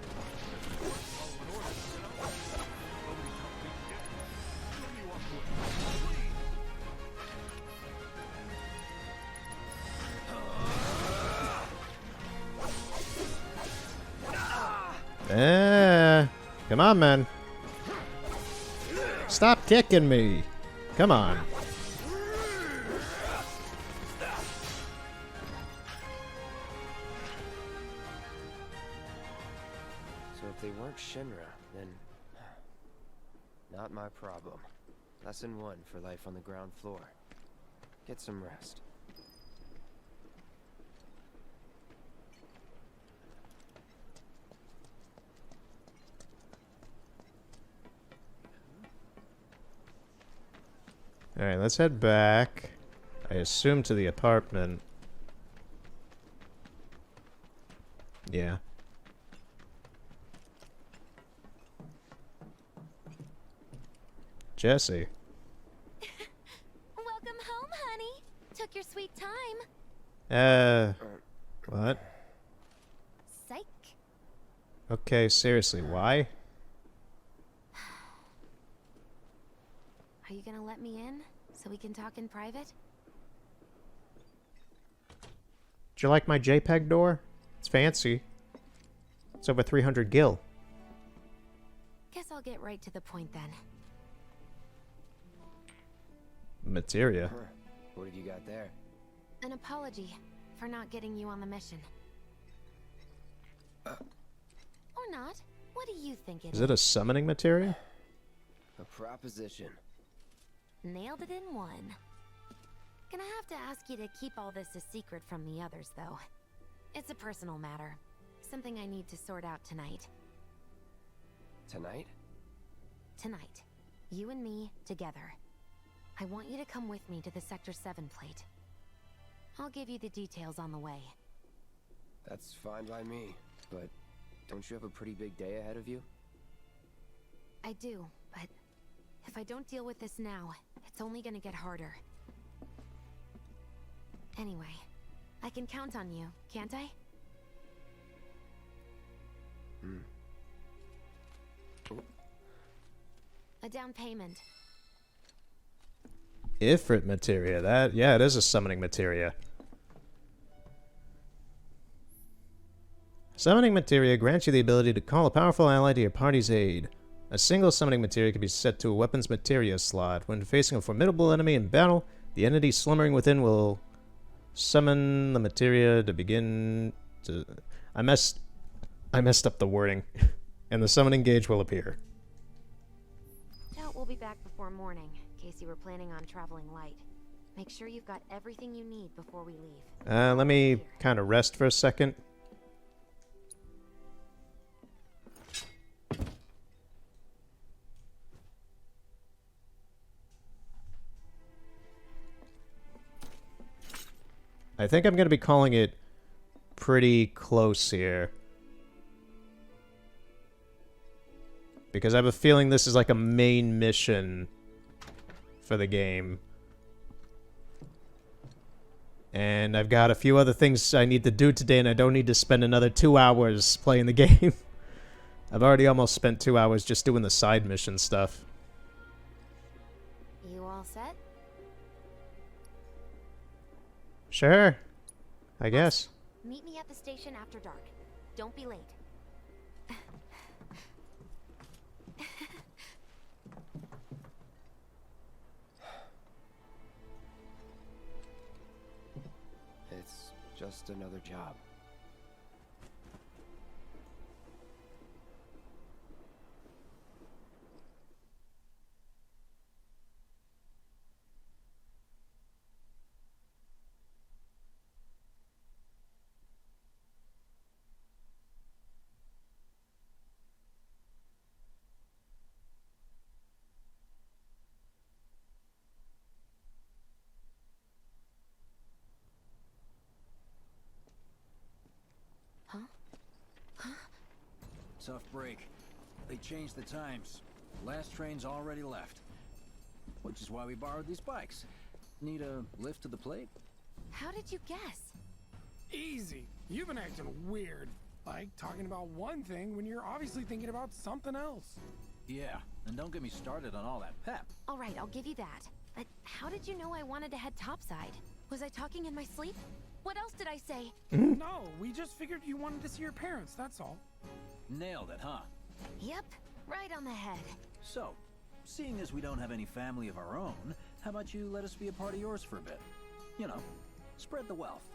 Come on, man. Stop kicking me. Come on. So if they weren't Shinra, then... not my problem. Lesson 1 for life on the ground floor. Get some rest. Alright, let's head back. I assume to the apartment. Yeah. Jesse. Welcome home, honey. Took your sweet time. What? Psych. Okay, seriously, why? Are you gonna let me in so we can talk in private? Did you like my JPEG door? It's fancy. It's over 300 gil. Guess I'll get right to the point then. Materia. What have you got there? An apology for not getting you on the mission. Or not. What do you think it is? Is it a summoning materia? A proposition. Nailed it in one. Gonna have to ask you to keep all this a secret from the others, though. It's a personal matter. Something I need to sort out tonight. Tonight? Tonight. You and me, together. I want you to come with me to the Sector 7 plate. I'll give you the details on the way. That's fine by me, but don't you have a pretty big day ahead of you? I do, but if I don't deal with this now, it's only gonna get harder. Anyway, I can count on you, can't I? A down payment. Ifrit materia. That, yeah, it is a summoning materia. Summoning materia grants you the ability to call a powerful ally to your party's aid. A single summoning materia can be set to a weapon's materia slot. When facing a formidable enemy in battle, the entity slumbering within will summon the materia to begin to... I messed up the wording. And the summoning gauge will appear. Doubt we'll be back before morning, in case you were planning on traveling light. Make sure you've got everything you need before we leave. Let me kind of rest for a second. I think I'm going to be calling it pretty close here. Because I have a feeling this is like a main mission for the game. And I've got a few other things I need to do today, and I don't need to spend another 2 hours playing the game. I've already almost spent 2 hours just doing the side mission stuff. You all set? Sure. I guess. Meet me at the station after dark. Don't be late. It's just another job. Tough break. They changed the times. Last train's already left. Which is why we borrowed these bikes. Need a lift to the plate? How did you guess? Easy. You've been acting weird. Like talking about one thing when you're obviously thinking about something else. Yeah, and don't get me started on all that pep. All right, I'll give you that. But how did you know I wanted to head topside? Was I talking in my sleep? What else did I say? No, we just figured you wanted to see your parents, that's all. Nailed it, huh? Yep, right on the head. So, seeing as we don't have any family of our own, how about you let us be a part of yours for a bit? You know, spread the wealth.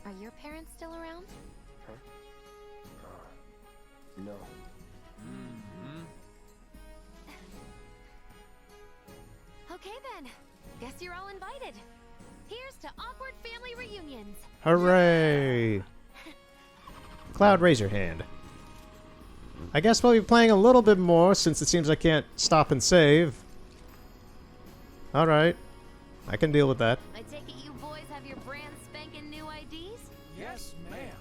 Are your parents still around? Huh? No. Okay then. Guess you're all invited. Here's to awkward family reunions. Hooray! Cloud, raise your hand. I guess we'll be playing a little bit more since it seems I can't stop and save. Alright. I can deal with that. I take it you boys have your brand spanking new IDs? Yes, ma'am.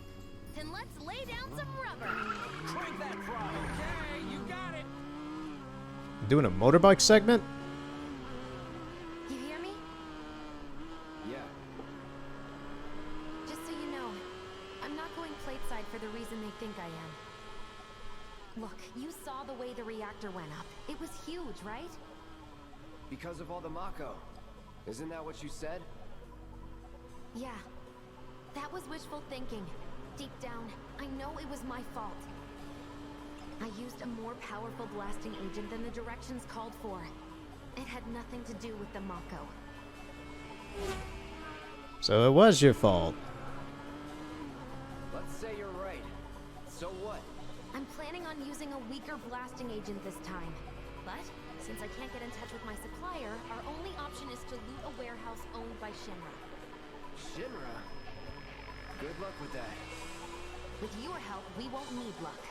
Then let's lay down some rubber. Crank that throttle. Okay, you got it. Doing a motorbike segment? You hear me? Yeah. Just so you know, I'm not going plateside for the reason they think I am. Look, you saw the way the reactor went up. It was huge, right? Because of all the Mako. Isn't that what you said? Yeah. That was wishful thinking. Deep down, I know it was my fault. I used a more powerful blasting agent than the directions called for. It had nothing to do with the Mako. So it was your fault. Let's say you're right. So what? I'm planning on using a weaker blasting agent this time. But since I can't get in touch with my supplier, our only option is to loot a warehouse owned by Shinra. Shinra? Good luck with that. With your help, we won't need luck.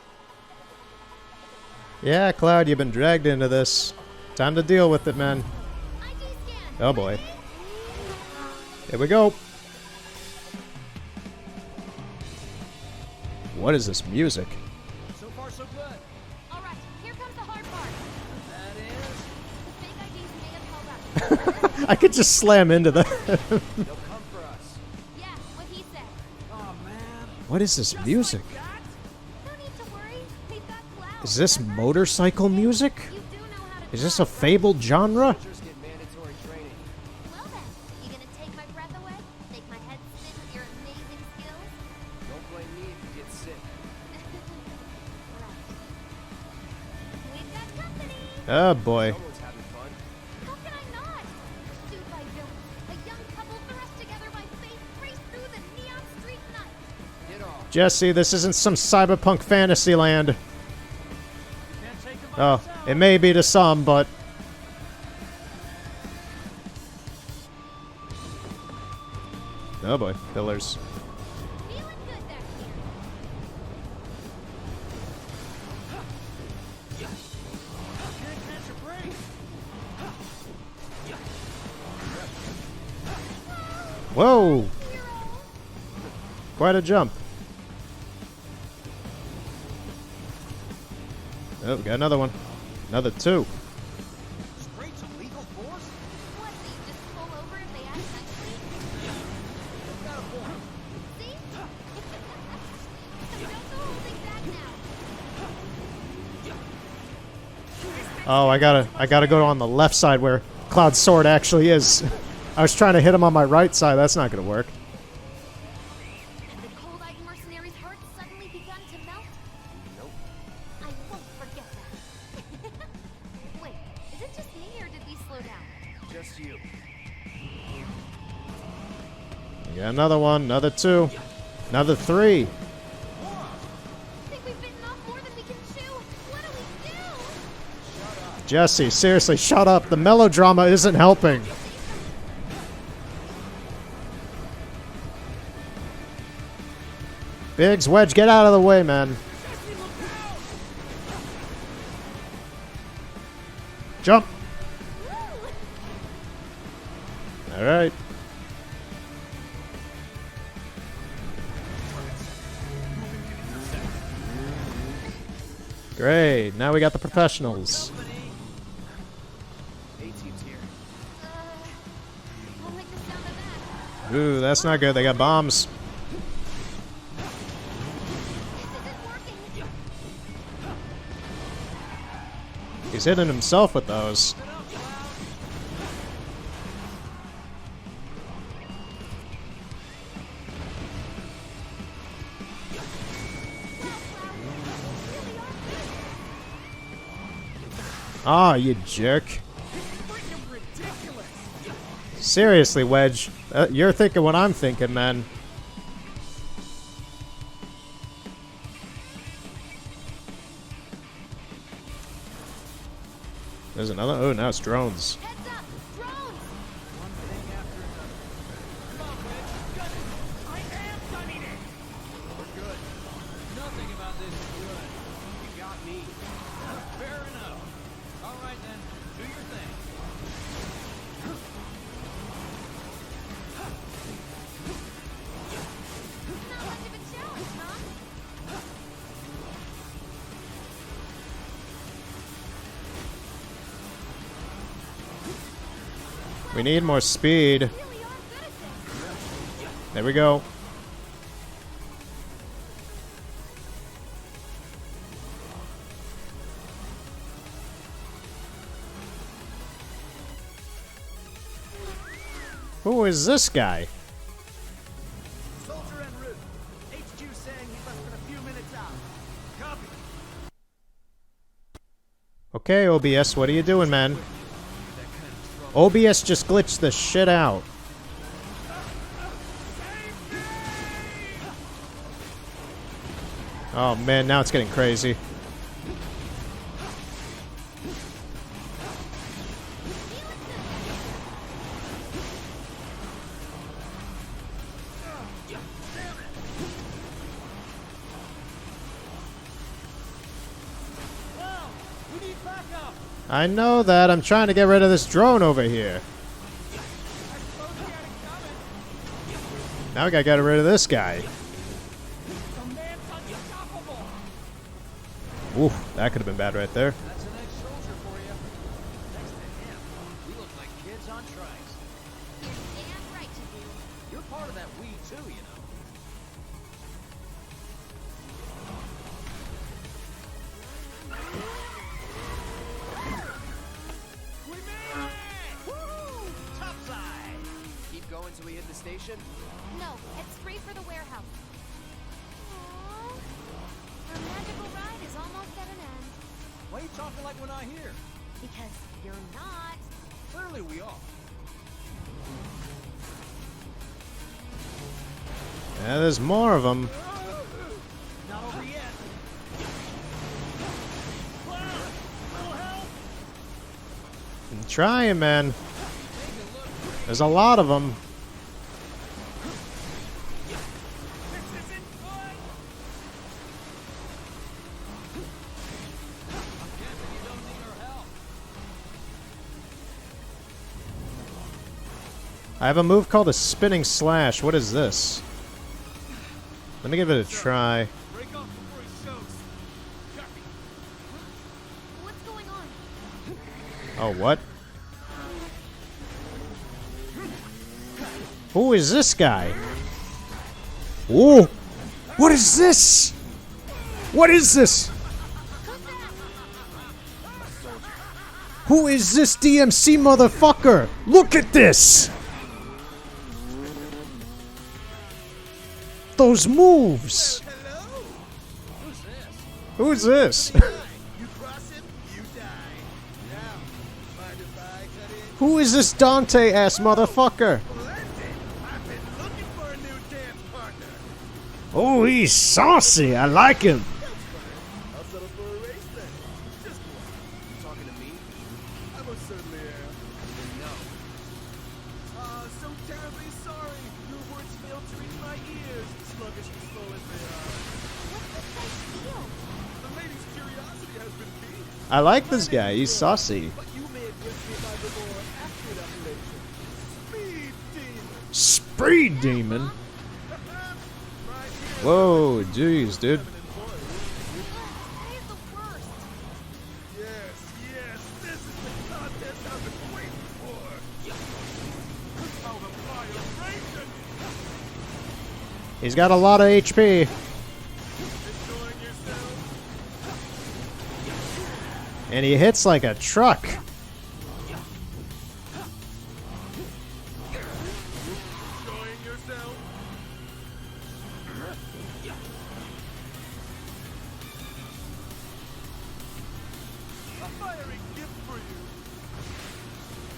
Yeah, Cloud, you've been dragged into this. Time to deal with it, man. Oh boy. Here we go. What is this music? So far, so good. All right, here comes the hard part. That is... The fake IDs may have held up. I could just slam into the... They'll come for us. Yeah, what he said. Oh, man. What is this music? No need to worry. We've got Cloud. Is this motorcycle music? Is this a fabled genre? Soldiers get mandatory training. Well then, you gonna take my breath away? Make my head spin with your amazing skills? Don't blame me if you get sick. Right. We've got company. Oh boy. Someone's having fun. How can I not? Pursued by villains, a young couple thrust together by fate race through the neon street night. Get off. Jesse, this isn't some cyberpunk fantasy land. Can't take him Oh, it may be to some, but... Oh boy, pillars. Feeling good back here. Can't catch a break. Whoa! Quite a jump. Oh, we got another one. Another two. Straight to legal force? What, so you just pull over if they act nicely? Got a point. See? So don't go holding back now. Oh, I gotta go on the left side where Cloud's sword actually is. I was trying to hit him on my right side. That's not gonna work. Have the cold-eyed mercenary's heart suddenly begun to melt? Nope. I won't forget that. Wait, is it just me or did we slow down? Just you. We got another one, another two, another three. Think we've bitten off more than we can chew? What do we do? Jesse, seriously, shut up. The melodrama isn't helping. Biggs, Wedge, get out of the way, man. Jump. All right. Great. Now we got the professionals. A-team's here. Don't like the sound of that. Ooh, that's not good. They got bombs. This isn't working. He's hitting himself with those. Ah, you jerk. Seriously, Wedge. You're thinking what I'm thinking, man. There's another. Oh, now it's drones. Heads up! Drones! One thing after another. Come on, Wedge. I am gunning it. We're good. Nothing about this is good. You got me. Fair enough. All right then. Do your thing. Not much of a challenge, huh? We need more speed. Really are good at this. There we go. Who is this guy? Soldier en route. HQ saying he's less than a few minutes out. Copy. Okay, OBS, what are you doing, man? OBS just glitched the shit out. Oh man, now it's getting crazy. I know that. I'm trying to get rid of this drone over here. Now we gotta get rid of this guy. Ooh, that could have been bad right there. That's an ex-soldier for you. Next to him, we look like kids on trikes. You're damn right you do. You're part of that we too, you know. We made it! Woo! Topside! Keep going till we hit the station. No, head straight for the warehouse. Aww. Our magical ride is almost at an end. Why are you talking like we're not here? Because you're not. Clearly we are. Yeah, there's more of them. Not over yet. Claire, little help! I'm trying, man. There's a lot of them. I have a move called a spinning slash. What is this? Let me give it a try. Break off before he shows. Copy. What's going on? Oh, what? Who is this guy? Ooh! What is this? What is this? Who is this DMC motherfucker? Look at this! Those moves! Hello? Who's this? You cross him, you die. Now, mind if I cut in? Who is this Dante ass motherfucker? I've been looking for a new dance partner. Oh, he's saucy. I like him. I'll settle for a race then. Just one. You talking to me? I most certainly am. No. So terribly sorry. Your words failed to reach my ears, sluggish and slow as they are. What's this guy's deal? The lady's curiosity has been piqued. I like this guy. He's saucy. But you may address me by the more accurate appellation. Speed Demon. Speed demon. Right here. Whoa, jeez, dude. That is the worst. Yes, yes, this is the contest I've been waiting for. How the fire raging. He's got a lot of HP. Enjoying yourself? And he hits like a truck. Enjoying yourself? A fiery gift for you.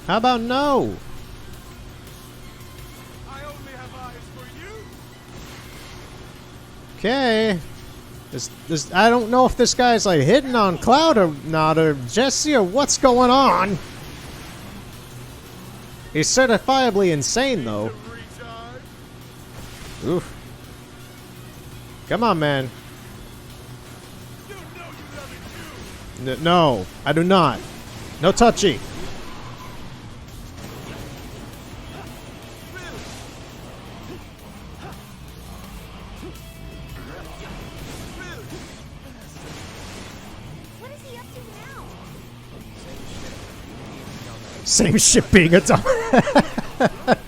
How about no? I only have eyes for you. Okay. This I don't know if this guy's like hitting on Cloud or not, or Jesse, or what's going on. He's certifiably insane though. Recharge. Oof. Come on, man. You know you love it too. No, I do not. No touchy. What is he up to now? Same shit being a dumb.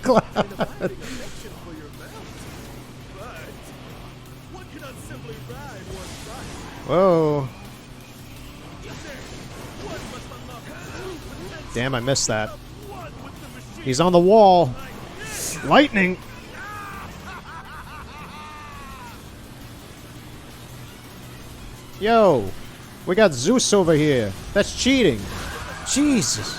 Cloud. Affection for your mouth. But one cannot simply ride one bike. Whoa. One must unlock two. Damn, I missed that. One with the machine. He's on the wall. Lightning. Yo, we got Zeus over here. That's cheating. Jesus.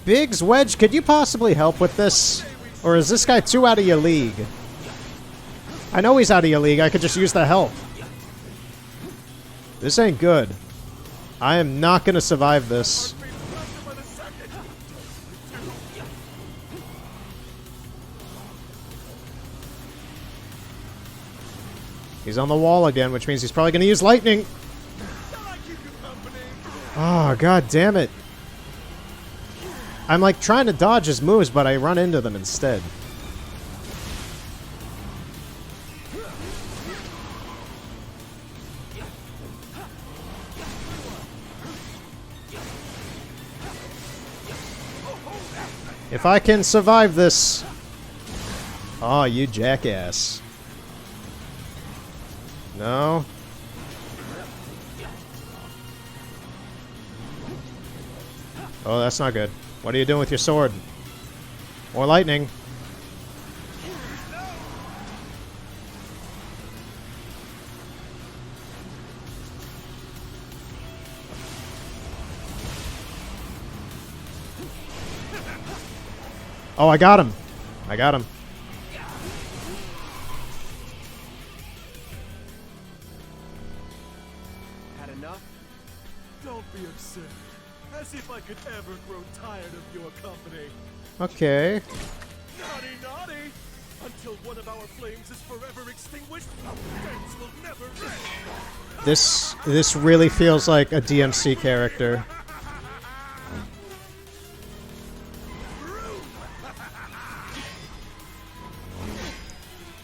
Biggs, Wedge, could you possibly help with this? Or is this guy too out of your league? I know he's out of your league. I could just use the help. This ain't good. I am not going to survive this. He's on the wall again, which means he's probably going to use lightning. Oh, god damn it. I'm like trying to dodge his moves, but I run into them instead. If I can survive this... Oh, you jackass. No? Oh, that's not good. What are you doing with your sword? More lightning. Oh, I got him. I got him. Had enough? Don't be absurd. As if I could ever grow tired of your company. Okay. Naughty, naughty! Until one of our flames is forever extinguished, friends will never reign. This really feels like a DMC character.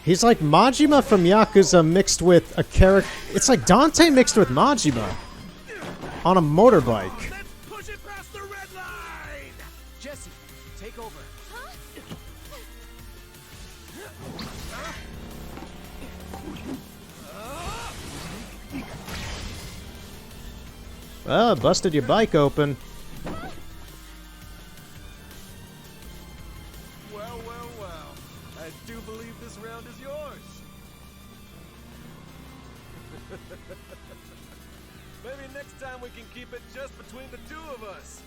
He's like Majima from Yakuza mixed with a character. It's like Dante mixed with Majima on a motorbike. Push it past the red line! Jesse, take over. Well, busted your bike open. Well, well, well. I do believe this round is yours. Maybe next time we can keep it just between the two of us.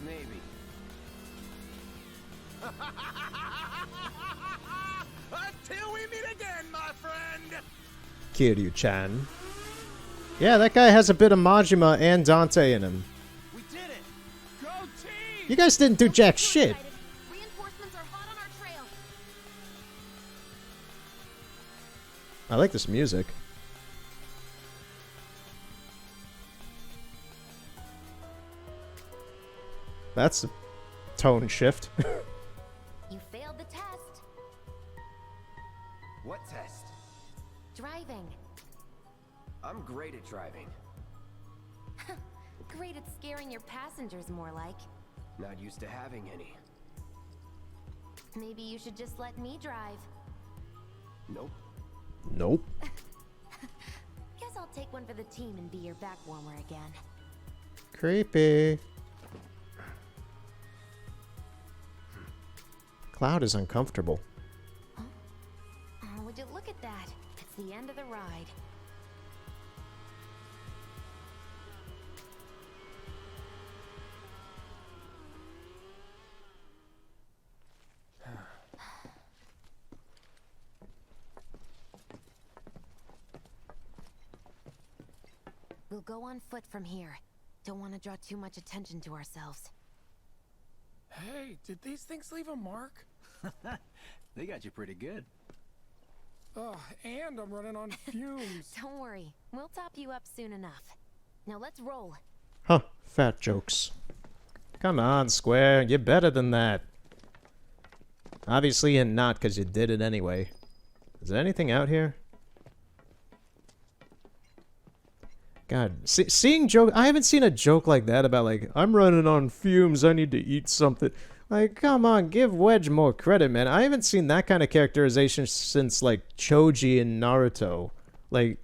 Maybe. Until we meet again, my friend! Kiryu-chan. Yeah, that guy has a bit of Majima and Dante in him. We did it! Go team! You guys didn't do jack shit. Reinforcements are hot on our trail. I like this music. That's a tone shift. You failed the test. What test? Driving. I'm great at driving. Great at scaring your passengers, more like. Not used to having any. Maybe you should just let me drive. Nope. Nope. Guess I'll take one for the team and be your back warmer again. Creepy. Cloud is uncomfortable. Oh, would you look at that? It's the end of the ride. We'll go on foot from here. Don't want to draw too much attention to ourselves. Hey, did these things leave a mark? They got you pretty good. Ugh, and I'm running on fumes. Don't worry, we'll top you up soon enough. Now let's roll. Huh, fat jokes. Come on, Square, you're better than that. Obviously you're not, because you did it anyway. Is there anything out here? God, seeing joke, I haven't seen a joke like that about like, I'm running on fumes, I need to eat something. Like, come on, give Wedge more credit, man. I haven't seen that kind of characterization since like Choji and Naruto. Like,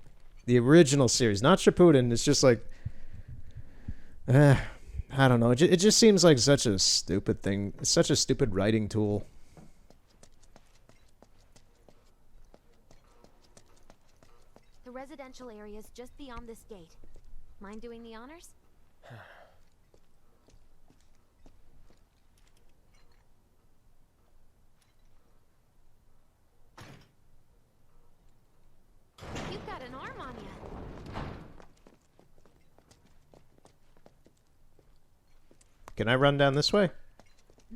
the original series, not Shippuden. It's just like, I don't know. It just seems like such a stupid thing. It's such a stupid writing tool. The residential area is just beyond this gate. Mind doing the honors? You've got an arm on you. Can I run down this way?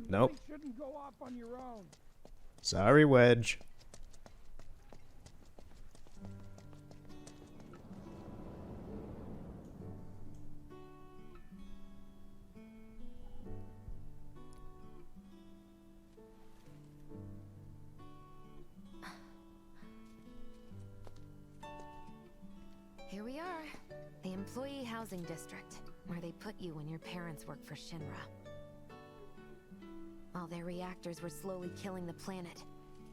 Nope. You shouldn't go off on your own. Sorry, Wedge. Here we are. The employee housing district, where they put you when your parents work for Shinra. While their reactors were slowly killing the planet,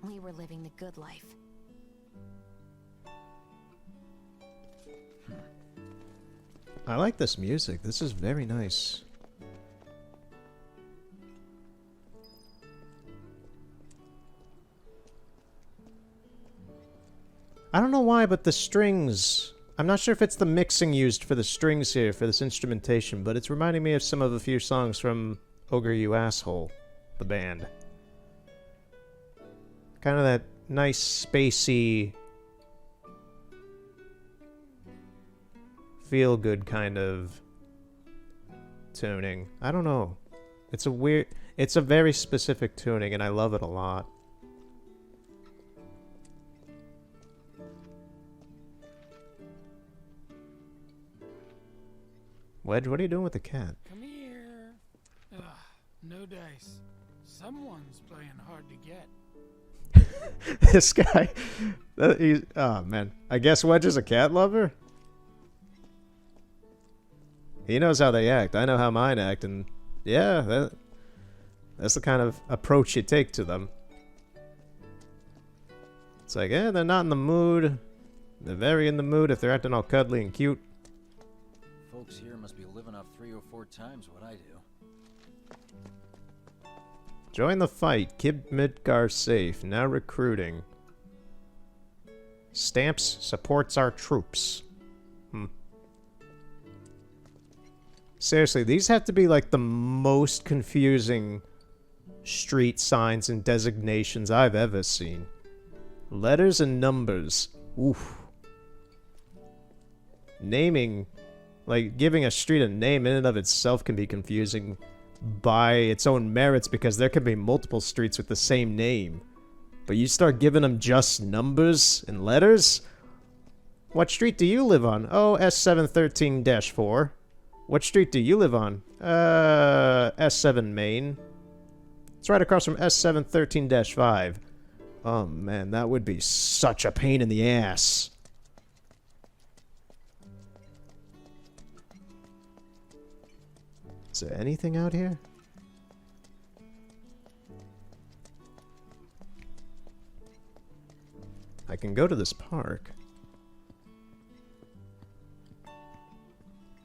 we were living the good life. I like this music. This is very nice. I don't know why, but the strings... I'm not sure if it's the mixing used for the strings here, for this instrumentation, but it's reminding me of some of a few songs from Ogre You Asshole, the band. Kind of that nice, spacey... feel-good kind of tuning. I don't know. It's a weird... It's a very specific tuning, and I love it a lot. Wedge, what are you doing with the cat? Come here. Ugh, no dice. Someone's playing hard to get. This guy... oh, man. I guess Wedge is a cat lover? He knows how they act. I know how mine act, and yeah, that's the kind of approach you take to them. It's like, they're not in the mood. They're very in the mood if they're acting all cuddly and cute. Folks here must be living off 3 or 4 times what I do. Join the fight. Kib Midgar safe. Now recruiting. Stamps supports our troops. Seriously, these have to be like the most confusing street signs and designations I've ever seen. Letters and numbers. Oof. Naming, like giving a street a name in and of itself can be confusing by its own merits because there can be multiple streets with the same name. But you start giving them just numbers and letters? What street do you live on? Oh, S713-4. What street do you live on? S7 Main. It's right across from S713-5. Oh man, that would be such a pain in the ass. Is there anything out here? I can go to this park.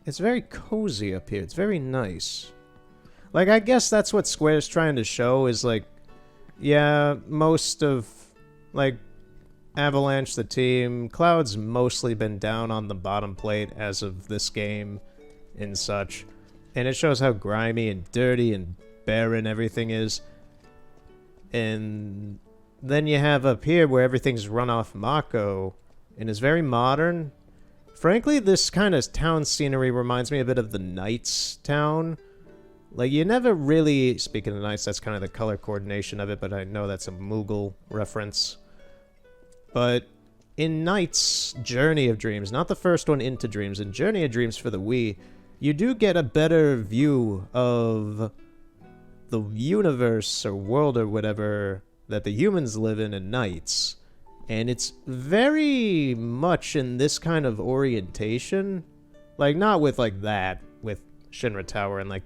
It's very cozy up here. It's very nice. Like, I guess that's what Square's trying to show is, like, yeah, most of, like, Avalanche, the team, Cloud's mostly been down on the bottom plate as of this game and such. And it shows how grimy and dirty and barren everything is. And then you have up here where everything's run off Mako and is very modern. Frankly, this kind of town scenery reminds me a bit of the Knights town. Like, you never really... Speaking of Knights, that's kind of the color coordination of it, but I know that's a Moogle reference. But in Knights Journey of Dreams, not the first one Into Dreams, in Journey of Dreams for the Wii, you do get a better view of the universe or world or whatever that the humans live in Knights. And it's very much in this kind of orientation. Like, not with, like, that, with Shinra Tower and, like,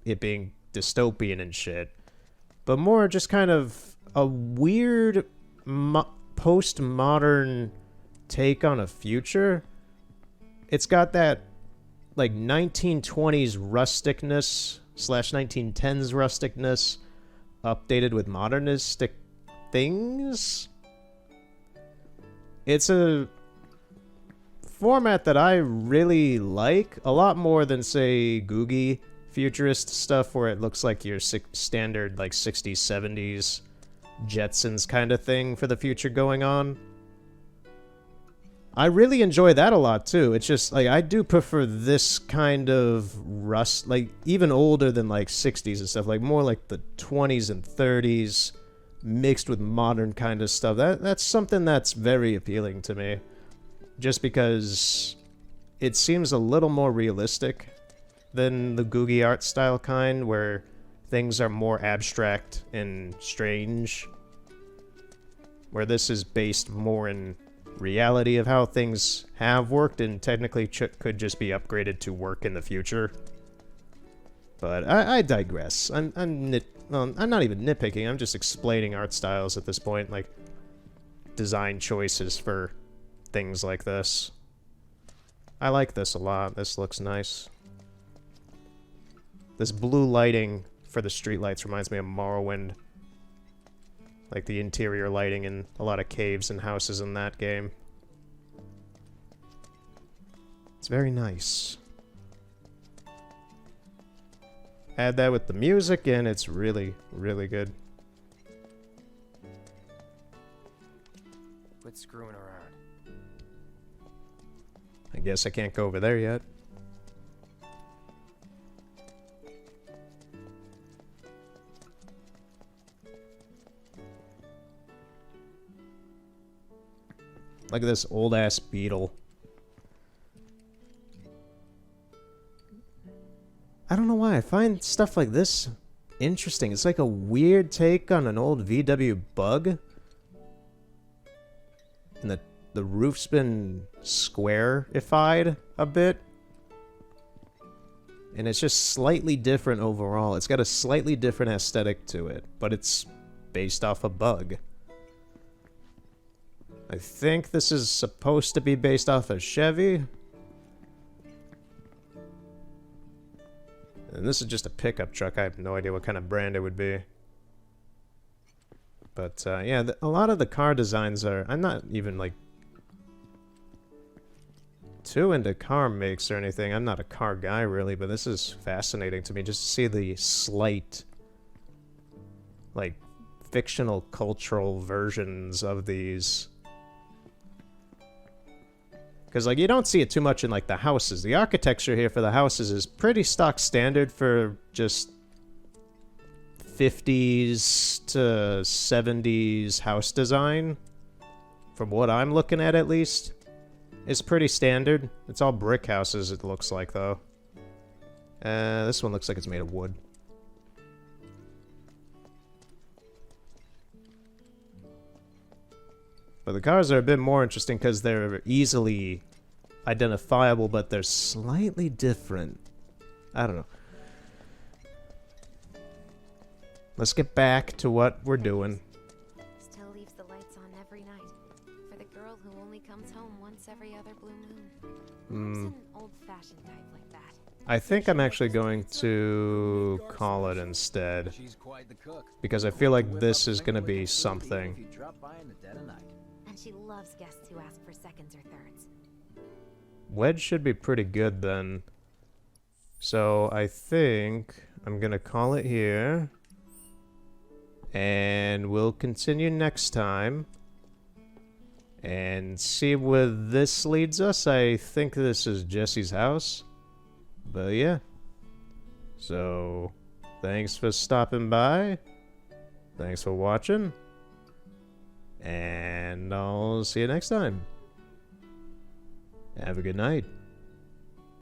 it being dystopian and shit. But more just kind of a weird postmodern take on a future. It's got that, like, 1920s rusticness / 1910s rusticness updated with modernistic things. It's a format that I really like, a lot more than, say, Googie futurist stuff where it looks like your standard, like, 60s, 70s Jetsons kind of thing for the future going on. I really enjoy that a lot, too. It's just, like, I do prefer this kind of like, even older than, like, 60s and stuff, like, more like the 20s and 30s mixed with modern kind of stuff. That's something that's very appealing to me. Just because it seems a little more realistic than the Googie art style kind, where things are more abstract and strange. Where this is based more in reality of how things have worked and technically could just be upgraded to work in the future. But I digress. I'm not even nitpicking. I'm just explaining art styles at this point, like design choices for things like this. I like this a lot. This looks nice. This blue lighting for the streetlights reminds me of Morrowind. Like the interior lighting in a lot of caves and houses in that game. It's very nice. Add that with the music and it's really, really good. Quit screwing around. I guess I can't go over there yet. Look at this old-ass beetle. I don't know why, I find stuff like this interesting. It's like a weird take on an old VW bug. And the roof's been square-ified a bit. And it's just slightly different overall. It's got a slightly different aesthetic to it, but it's based off a bug. I think this is supposed to be based off a Chevy. And this is just a pickup truck. I have no idea what kind of brand it would be. But, yeah, a lot of the car designs are... I'm not even, like, too into car makes or anything. I'm not a car guy, really, but this is fascinating to me. Just to see the slight, like, fictional cultural versions of these. Because, like, you don't see it too much in, like, the houses. The architecture here for the houses is pretty stock standard for just 50s to 70s house design. From what I'm looking at least. It's pretty standard. It's all brick houses, it looks like, though. This one looks like it's made of wood. But the cars are a bit more interesting because they're easily identifiable, but they're slightly different. I don't know. Let's get back to what we're doing. Still leaves the lights on every night. For the girl who only comes home once every other blue moon. Who's an old-fashioned type like that? I think I'm actually going to call it instead. Because I feel like this is going to be something. And she loves guests who ask for seconds or thirds. Wedge should be pretty good then. So I think I'm going to call it here. And we'll continue next time. And see where this leads us. I think this is Jesse's house. But yeah. So, thanks for stopping by. Thanks for watching. And I'll see you next time. Have a good night.